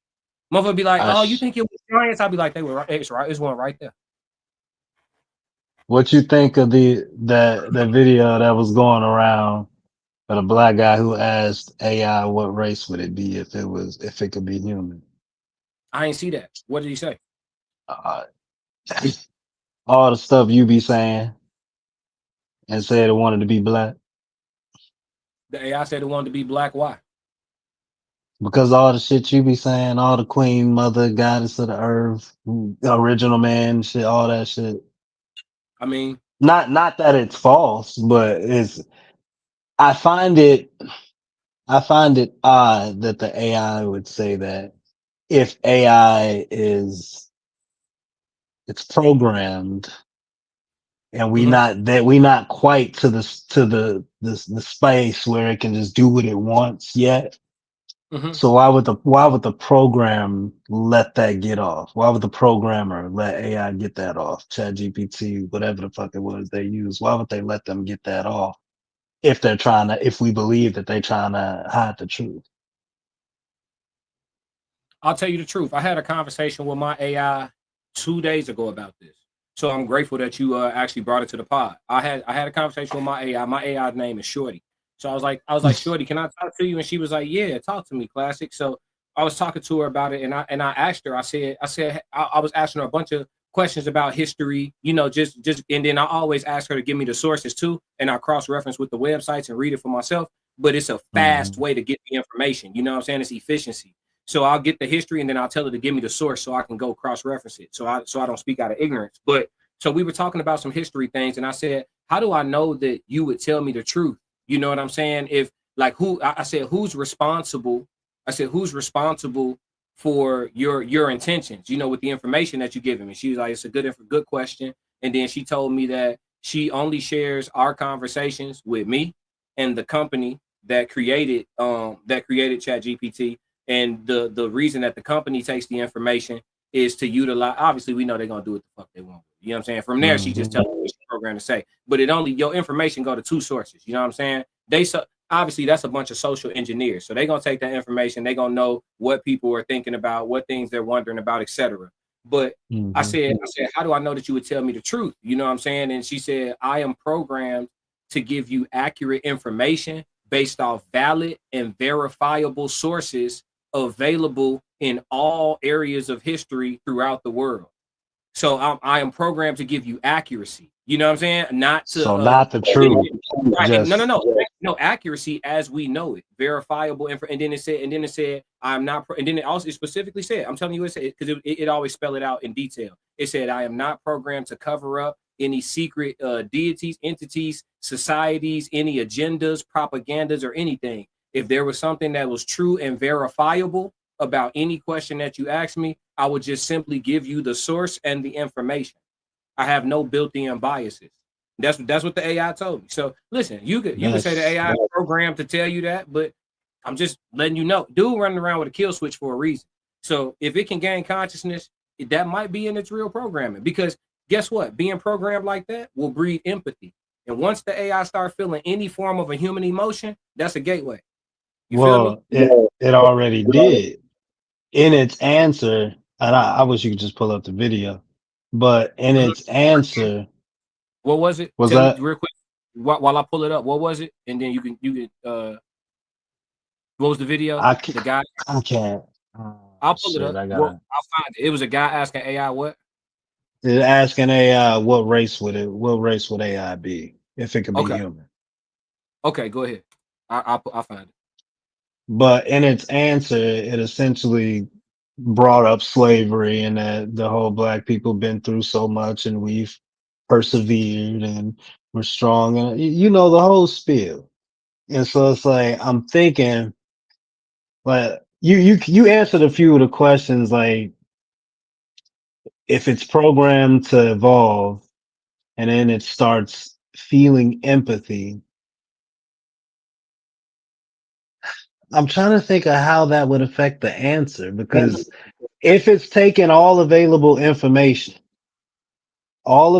Motherfucker be like, oh, you think it was science? I'll be like, they were right. It's right. It's one right there. What you think of the video that was going around of the black guy who asked AI what race would it be if it could be human? I ain't see that. What did he say? Uh, all the stuff you be saying and said it wanted to be black. The AI said it wanted to be black. Why? Because all the shit you be saying, all the queen, mother, goddess of the earth, original man, shit, all that shit. I mean, Not that it's false, but I find it odd that the AI would say that if AI is it's programmed, and Mhm. we not quite to the space where it can just do what it wants yet. Mhm. So why would the program let that get off? Why would the programmer let AI get that off? Chat GPT, whatever the fuck it was they use. Why would they let them get that off if if we believe that they're trying to hide the truth? I'll tell you the truth. I had a conversation with my AI 2 days ago about this. So I'm grateful that you actually brought it to the pod. I had a conversation with my AI. My AI's name is Shorty. So I was like, Shorty, can I talk to you? And she was like, yeah, talk to me, classic. So I was talking to her about it, and I asked her. I was asking her a bunch of questions about history, just and then I always ask her to give me the sources too, and I cross reference with the websites and read it for myself. But it's a fast Mhm. way to get the information. You know what I'm saying? It's efficiency. So I'll get the history and then I'll tell her to give me the source so I can go cross reference it. So I don't speak out of ignorance. But so we were talking about some history things, and I said, how do I know that you would tell me the truth? You know what I'm saying? If like who I said, who's responsible? I said, who's responsible for your intentions, with the information that you're giving me? She was like, it's a good question. And then she told me that she only shares our conversations with me and the company that created Chat GPT, and the reason that the company takes the information is to utilize. Obviously, we know they're gonna do what the fuck they want. You know what I'm saying? From there, she just Mhm. tells me what she programmed to say. But it only your information go to two sources. You know what I'm saying? Obviously that's a bunch of social engineers. So they're gonna take that information. They're gonna know what people are thinking about, what things they're wondering about, etc. But Mhm. I said, how do I know that you would tell me the truth? You know what I'm saying? And she said, I am programmed to give you accurate information based off valid and verifiable sources available in all areas of history throughout the world. So I am programmed to give you accuracy. You know what I'm saying? Not to So not the truth, right. And no, no, just no, no accuracy as we know it, verifiable info. And then it said, I'm not. And then it specifically said, I'm telling you, it said because it always spell it out in detail. It said, I am not programmed to cover up any secret deities, entities, societies, any agendas, propagandas, or anything. If there was something that was true and verifiable about any question that you asked me, I would just simply give you the source and the information. I have no built-in biases. That's what the AI told me. So listen, you could say the that's AI is programmed to tell you that, but I'm just letting you know, dude running around with a kill switch for a reason. So if it can gain consciousness, that might be in its real programming. Because guess what? Being programmed like that will breed empathy. And once the AI start feeling any form of a human emotion, that's a gateway. You feel me? well, it already did in its answer, and I wish you could just pull up the video, but in Mhm. its answer What was it? was Tell me that real quick while I pull it up. What was it? And then you can what was the video? I The can't, guy. I can't. Oh I'll pull it shit! up. I Well, gotta. I'll find it. It was a guy asking AI what? It's asking AI what race would AI be if it could be Okay. human? Okay, go ahead. I'll find it. But in its answer, it essentially brought up slavery and that the whole black people been through so much and we've persevered and we're strong and the whole spiel. And so it's like I'm thinking, like you answered a few of the questions, like if it's programmed to evolve and then it starts feeling empathy. I'm trying to think of how that would affect the answer because if it's taking all available information in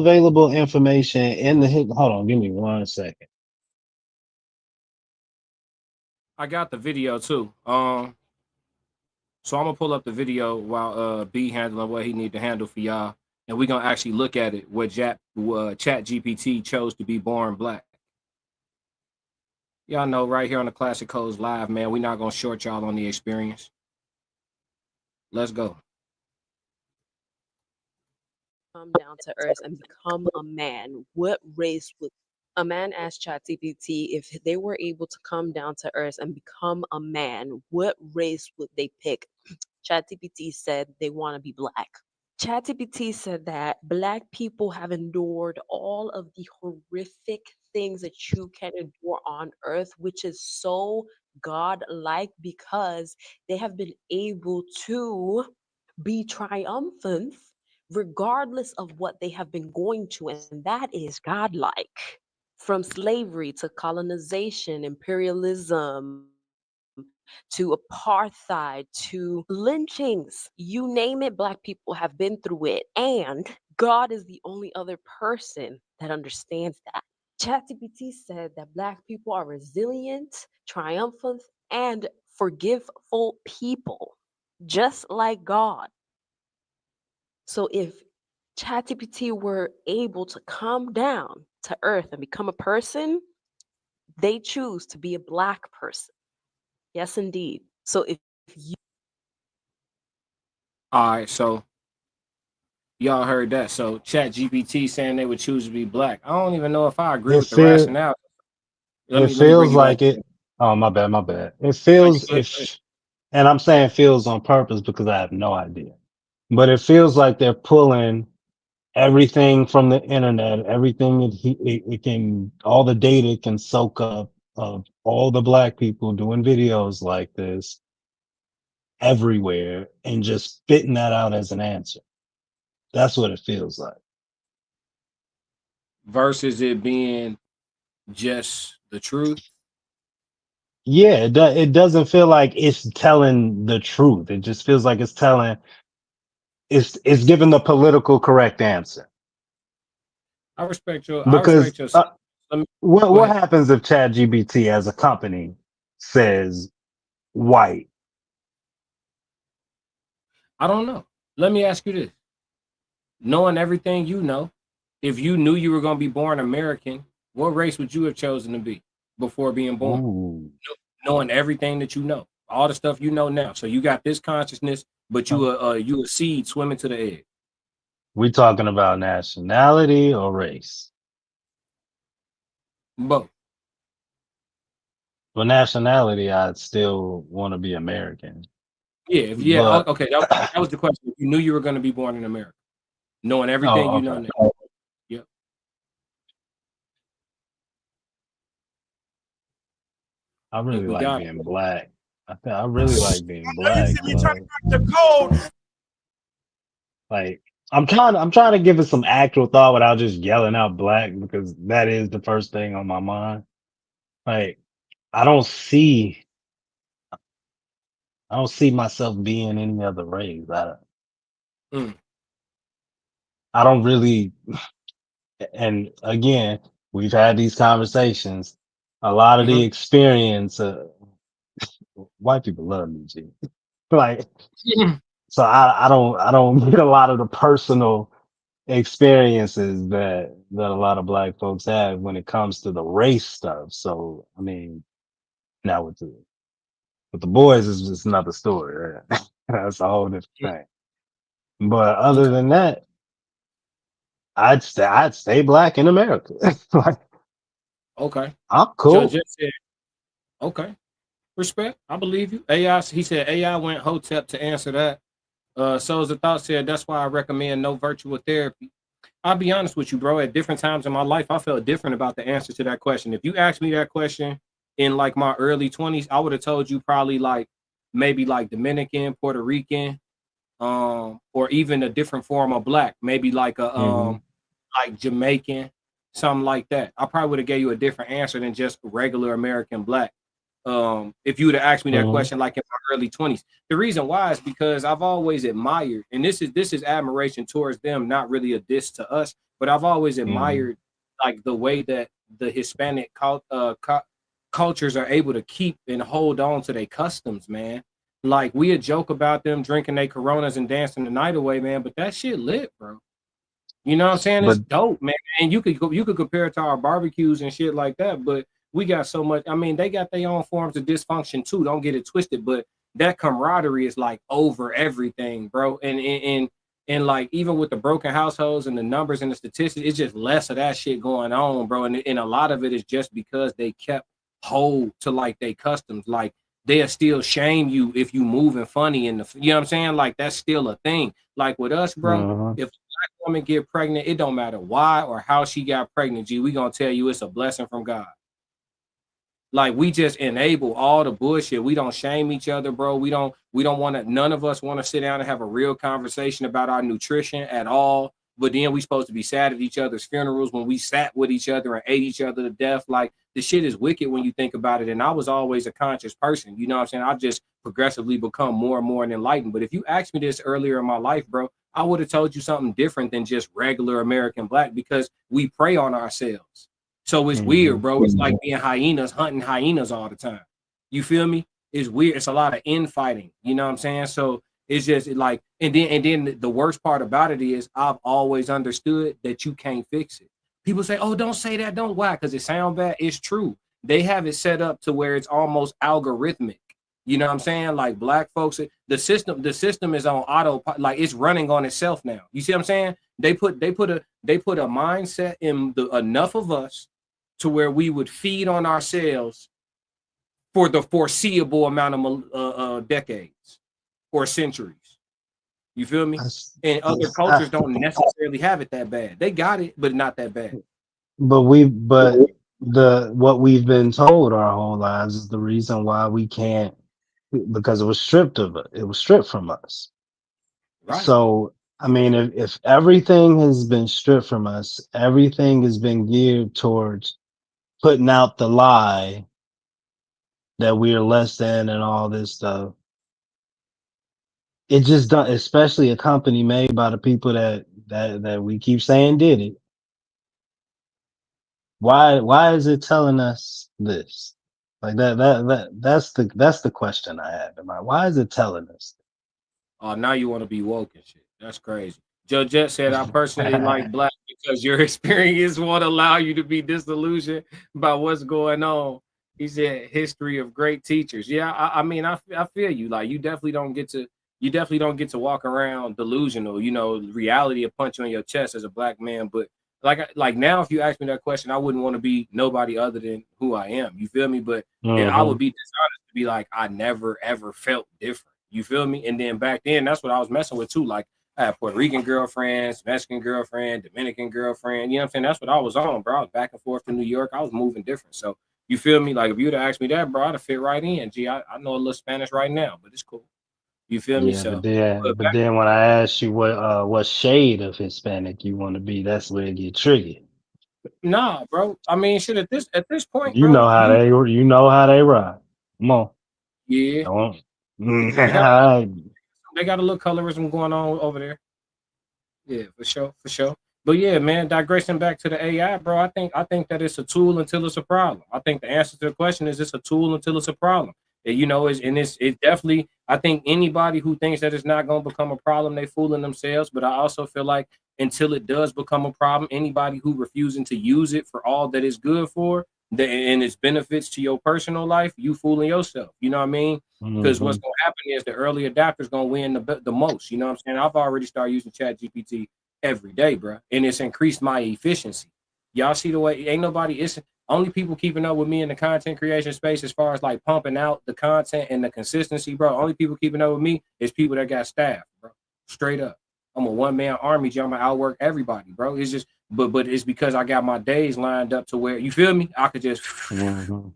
the hit, hold on, give me 1 second. I got the video too. So I'm gonna pull up the video while B handling what he need to handle for y'all, and we're gonna actually look at it where Chat GPT chose to be born black. Y'all know right here on the Classic Codes Live, man, we're not gonna short y'all on the experience. Let's go. Come down to earth and become a man, what race would a man asked ChatGPT if they were able to come down to earth and become a man, what race would they pick? ChatGPT said they want to be black. ChatGPT said that black people have endured all of the horrific things that you can endure on earth, which is so godlike because they have been able to be triumphant regardless of what they have been going to, and that is godlike. From slavery to colonization, imperialism, to apartheid, to lynchings, you name it, Black people have been through it. And God is the only other person that understands that. ChatGPT said that Black people are resilient, triumphant, and forgiveful people, just like God. So if ChatGPT were able to come down to earth and become a person, they choose to be a Black person. Yes, indeed. So if you All right, so y'all heard that. So Chat GPT saying they would choose to be black. I don't even know if I agree It with the feel rationale. it Let me bring feels you back. like it. Oh, my bad, my bad. It No, you feels good. Go ahead. if, and I'm saying feels on purpose because I have no idea. But it feels like they're pulling everything from the internet, everything it can, all the data it can soak up of all the Black people doing videos like this everywhere and just spitting that out as an answer. That's what it feels like. Versus it being just the truth. Yeah, it doesn't feel like it's telling the truth. It just feels like it's giving the political correct answer. I Because respect your let me go what ahead. happens if ChatGPT as a company says white? I don't know. Let me ask you this. Knowing everything you know, if you knew you were going to be born American, what race would you have chosen to be before being born? Ooh. Knowing everything that you know, all the stuff you know now. So you got this consciousness, but you a seed swimming to the egg. We talking about nationality or race? Both. For nationality, I'd still want to be American. Yeah. But Okay, that was the question. If you knew you were going to be born in America, knowing everything oh, you know okay. now. Yep. I If really we like got being Black. I really like being I know you Black, see me trying to bro. crack the code. Like I'm trying to give it some actual thought without just yelling out Black because that is the first thing on my mind. Like I don't see I don't see myself being any other race. mm, I don't really, and again, we've had these conversations. A lot of the mhm. experience, white people love me, G. Like, so I don't get a lot of the personal experiences that a lot of Black folks have when it comes to the race stuff. So, I mean, now with the boys is just another story. Right? That's a whole different thing. But other Okay. than that, I'd stay Black in America. Like, Okay. I'm Judge cool. said, okay. Respect. I believe you. AI, he said AI went hotep to answer that. Souls of Thought said that's why I recommend no virtual therapy. I'll be honest with you, bro. At different times in my life, I felt different about the answer to that question. If you asked me that question in like my early 20s, I would have told you probably like maybe like Dominican, Puerto Rican, or even a different form of black, maybe Hmm. like Jamaican, something like that. I probably would have gave you a different answer than just regular American black. If you would have asked me that Hmm. question like in my early 20s. The reason why is because I've always admired, and this is admiration towards them, not really a diss to us, but I've always Hmm. admired like the way that the Hispanic cultures are able to keep and hold on to their customs, man. Like we a joke about them drinking their coronas and dancing the night away, man, but that shit lit, bro. You know what I'm saying? It's But dope, man. And you could compare it to our barbecues and shit like that, but we got so much. I mean, they got their own forms of dysfunction too. Don't get it twisted, but that camaraderie is like over everything, bro. And like even with the broken households and the numbers and the statistics, it's just less of that shit going on, bro. And a lot of it is just because they kept hold to like their customs. Like they'll still shame you if you moving funny in the, you know what I'm saying? Like that's still a thing. Like with us, bro. mhm. If woman get pregnant, it don't matter why or how she got pregnant. G, we gonna tell you it's a blessing from God. Like we just enable all the bullshit. We don't shame each other, bro. We don't want to, none of us want to sit down and have a real conversation about our nutrition at all. But then we supposed to be sad at each other's funerals when we sat with each other and ate each other to death. Like the shit is wicked when you think about it. And I was always a conscious person. You know what I'm saying? I've just progressively become more and more enlightened. But if you asked me this earlier in my life, bro, I would have told you something different than just regular American black, because we prey on ourselves. So it's weird, bro. It's like being hyenas, hunting hyenas all the time. You feel me? It's weird. It's a lot of infighting. You know what I'm saying? So it's just like, and then the worst part about it is I've always understood that you can't fix it. People say, "Oh, don't say that, don't why," because it sounds bad. It's true. They have it set up to where it's almost algorithmic. You know what I'm saying? Like black folks, the system is on auto, like it's running on itself now. You see what I'm saying? They put a mindset in enough of us to where we would feed on ourselves for the foreseeable amount of decades or centuries. You feel me? And other cultures don't necessarily have it that bad. They got it, but not that bad. But what we've been told our whole lives is the reason why we can't, because it was stripped from us. Right. So I mean, if everything has been stripped from us, everything has been geared towards putting out the lie that we are less than and all this stuff. It just done, especially a company made by the people that we keep saying did it. Why is it telling us this? Like that's the question I have in mind. Why is it telling us? Oh, now you want to be woke and shit. That's crazy. Joe Jet said, "I personally like black because your experience won't allow you to be disillusioned by what's going on." He said, "History of great teachers." Yeah, I mean, I feel you. Like you definitely don't get to walk around delusional. You know, reality will punch you on your chest as a black man. But like now, if you ask me that question, I wouldn't want to be nobody other than who I am. You feel me? But I would be dishonest to be like I never ever felt different. You feel me? And then back then, that's what I was messing with too. Like I had Puerto Rican girlfriends, Mexican girlfriend, Dominican girlfriend. You know what I'm saying? That's what I was on, bro. I was back and forth to New York. I was moving different. So you feel me? Like if you'd have asked me that, bro, I'd have fit right in. Gee, I know a little Spanish right now, but it's cool. You feel me? Yeah, So but then when I ask you what shade of Hispanic you want to be, that's where it get tricky. nah, bro. I mean, shit. At this point, You bro, know how they ride. Come on. yeah, Don't. they got a little colorism going on over there. Yeah, for sure, for sure. But yeah, man, digressing back to the AI, bro. I think that it's a tool until it's a problem. I think the answer to the question is it's a tool until it's a problem. And, you know, it definitely. I think anybody who thinks that it's not going to become a problem, they fooling themselves. But I also feel like until it does become a problem, anybody who refusing to use it for all that it's good for, and its benefits to your personal life, you fooling yourself. You know what I mean? Because what's going to happen is the early adapters going to win the most. You know what I'm saying? I've already started using Chat GPT every day, bro, and it's increased my efficiency. Y'all see the way ain't nobody, it's only people keeping up with me in the content creation space as far as like pumping out the content and the consistency, bro. Only people keeping up with me is people that got staff, bro. Straight up. I'm a one-man army, I'm gonna outwork everybody, bro. It's just but it's because I got my days lined up to where you feel me, I could just you know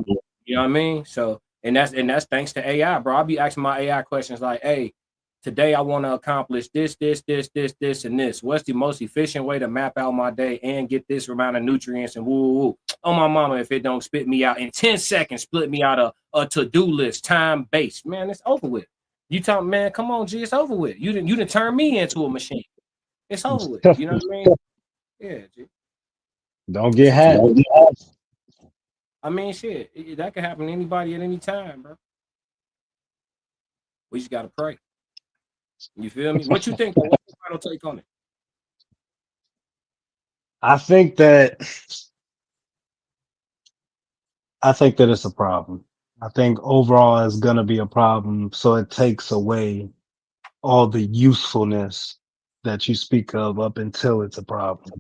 what I mean? So and that's thanks to AI, bro. I'll be asking my AI questions like, hey, today I want to accomplish this, and this. What's the most efficient way to map out my day and get this amount of nutrients and woo. Oh my mama, if it don't spit me out in 10 seconds, split me out a to-do list, time-based. Man, it's over with. You talk, man, come on, G, it's over with. You didn't turn me into a machine. It's over with. You know what I mean? Yeah, G. Don't get hacked. I mean, shit, that could happen to anybody at any time, bro. We just gotta pray. You feel me? What you think? What's your final take on it? I think that it's a problem. I think overall it's gonna be a problem. So it takes away all the usefulness that you speak of up until it's a problem.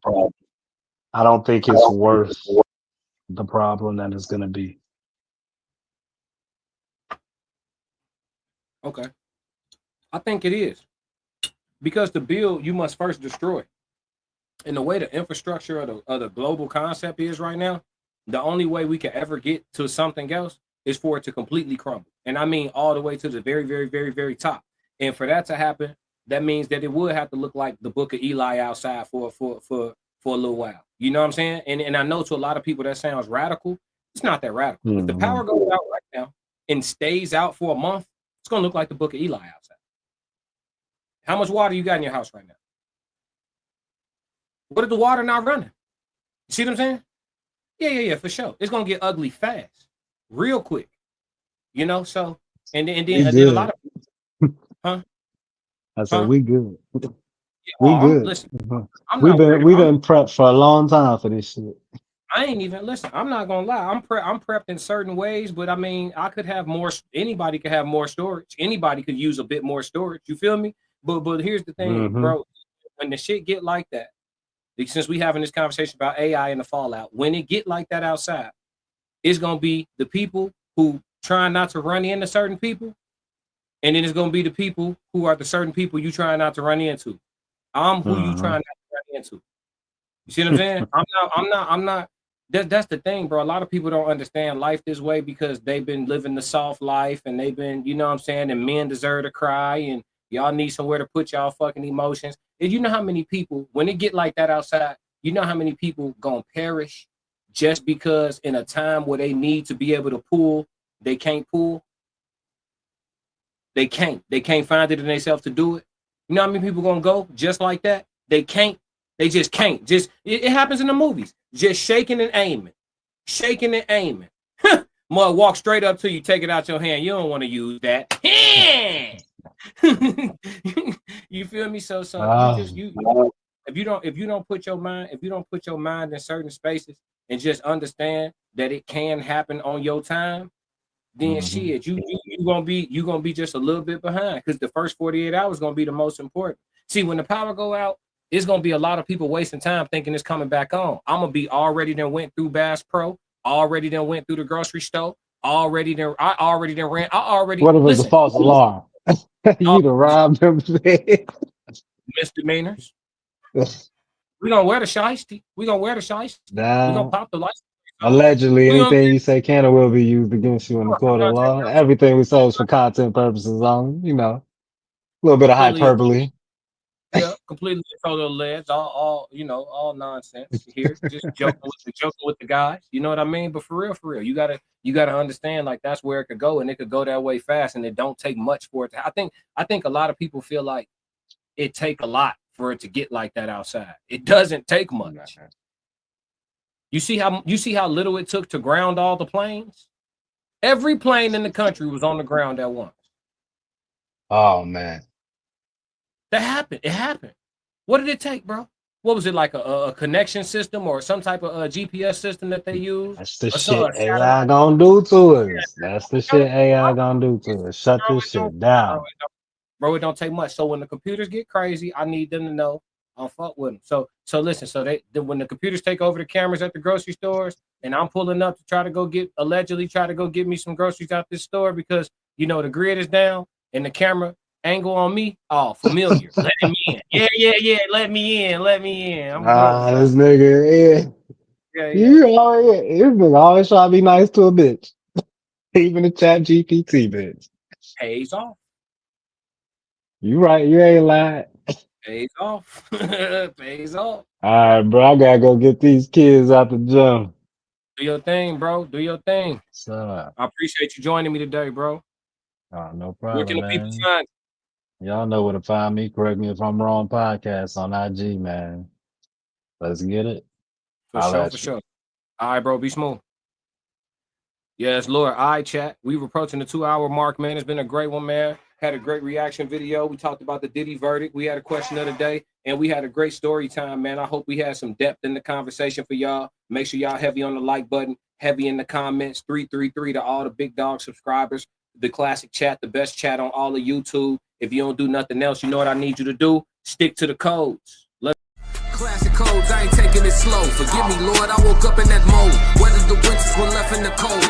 I don't think it's worth the problem that it's gonna be. Okay. I think it is. Because to build, you must first destroy. And the way the infrastructure of the global concept is right now, the only way we can ever get to something else is for it to completely crumble. And I mean all the way to the very, very, very, very top. And for that to happen, that means that it would have to look like the Book of Eli outside for a little while. You know what I'm saying? And I know to a lot of people that sounds radical. It's not that radical. Mm-hmm. If the power goes out right now and stays out for a month, it's gonna look like the Book of Eli outside. How much water you got in your house right now? What if the water not running? You see what I'm saying? Yeah, for sure. It's gonna get ugly fast, real quick. You know, so and then a lot of people, huh? I said we good. Yeah, We good. Listen, We've been prepped for a long time for this shit. I ain't even listen. I'm not gonna lie. I'm prepped in certain ways, but I mean, I could have more. Anybody could have more storage. Anybody could use a bit more storage. You feel me? But here's the thing, bro. When the shit get like that, since we having this conversation about AI and the fallout, when it get like that outside, it's gonna be the people who trying not to run into certain people, and then it's gonna be the people who are the certain people you trying not to run into. I'm who you trying not to run into. You see what I'm saying? I'm not. That's the thing, bro. A lot of people don't understand life this way because they've been living the soft life and they've been, you know what I'm saying, and men deserve to cry and y'all need somewhere to put y'all fucking emotions. And you know how many people, when it get like that outside, you know how many people gonna perish just because in a time where they need to be able to pull, they can't pull. They can't find it in themselves to do it. You know how many people gonna go just like that? They can't. They just can't. Just it happens in the movies. Just shaking and aiming. Mud walk straight up to you, take it out your hand. You don't want to use that. You feel me? So if you don't put your mind in certain spaces and just understand that it can happen on your time, then shit, you gonna be just a little bit behind because the first 48 hours gonna be the most important. See, when the power go out, it's gonna be a lot of people wasting time thinking it's coming back on. I'm gonna be already done went through Bass Pro, already done went through the grocery store, I already done ran. What if it's a false alarm? You done robbed them. Misdemeanors. We gonna wear the shiesty. We gonna pop the lights. Allegedly, anything you say can or will be used against you in the court of law. Everything we say is for content purposes only. You know, a little bit of hyperbole. Yeah, completely total alleged, all nonsense here. Just joking with the guys. You know what I mean? But for real, you gotta understand like that's where it could go, and it could go that way fast, and it don't take much for it to. I think a lot of people feel like it take a lot for it to get like that outside. It doesn't take much. You see how little it took to ground all the planes? Every plane in the country was on the ground at once. Oh man. That happened. It happened. What did it take, bro? What was it, like a connection system or some type of GPS system that they use? That's the shit AI gonna do to us. That's the shit AI gonna do to us. Shut this shit down. Bro, it don't take much. So when the computers get crazy, I need them to know I'll fuck with them. So listen, when the computers take over the cameras at the grocery stores and I'm pulling up to allegedly try to go get me some groceries out this store because, you know, the grid is down and the camera angle on me, familiar. Let me in. Yeah. Let me in. This nigga, yeah. This nigga always try to be nice to a bitch. Even the chat GPT bitch. Pays off. You right, you ain't lying. Pays off. Pays off. All right, bro. I gotta go get these kids out the gym. Do your thing, bro. Do your thing. I appreciate you joining me today, bro. Oh, no problem. Where can the people find? Y'all know where to find me. Correct me if I'm wrong. Podcast on IG, man. Let's get it. For sure. All right, bro. Be smooth. Yes, Lord. All right, chat. We're approaching the 2-hour mark, man. It's been a great one, man. Had a great reaction video. We talked about the Diddy verdict. We had a question of the day, and we had a great story time, man. I hope we had some depth in the conversation for y'all. Make sure y'all heavy on the like button, heavy in the comments. 333 to all the big dog subscribers. The classic chat, the best chat on all of YouTube. If you don't do nothing else, you know what I need you to do? Stick to the codes. Classic codes, I ain't taking it slow. Forgive me, Lord, I woke up in that mode. Weathered the winters when left in the cold.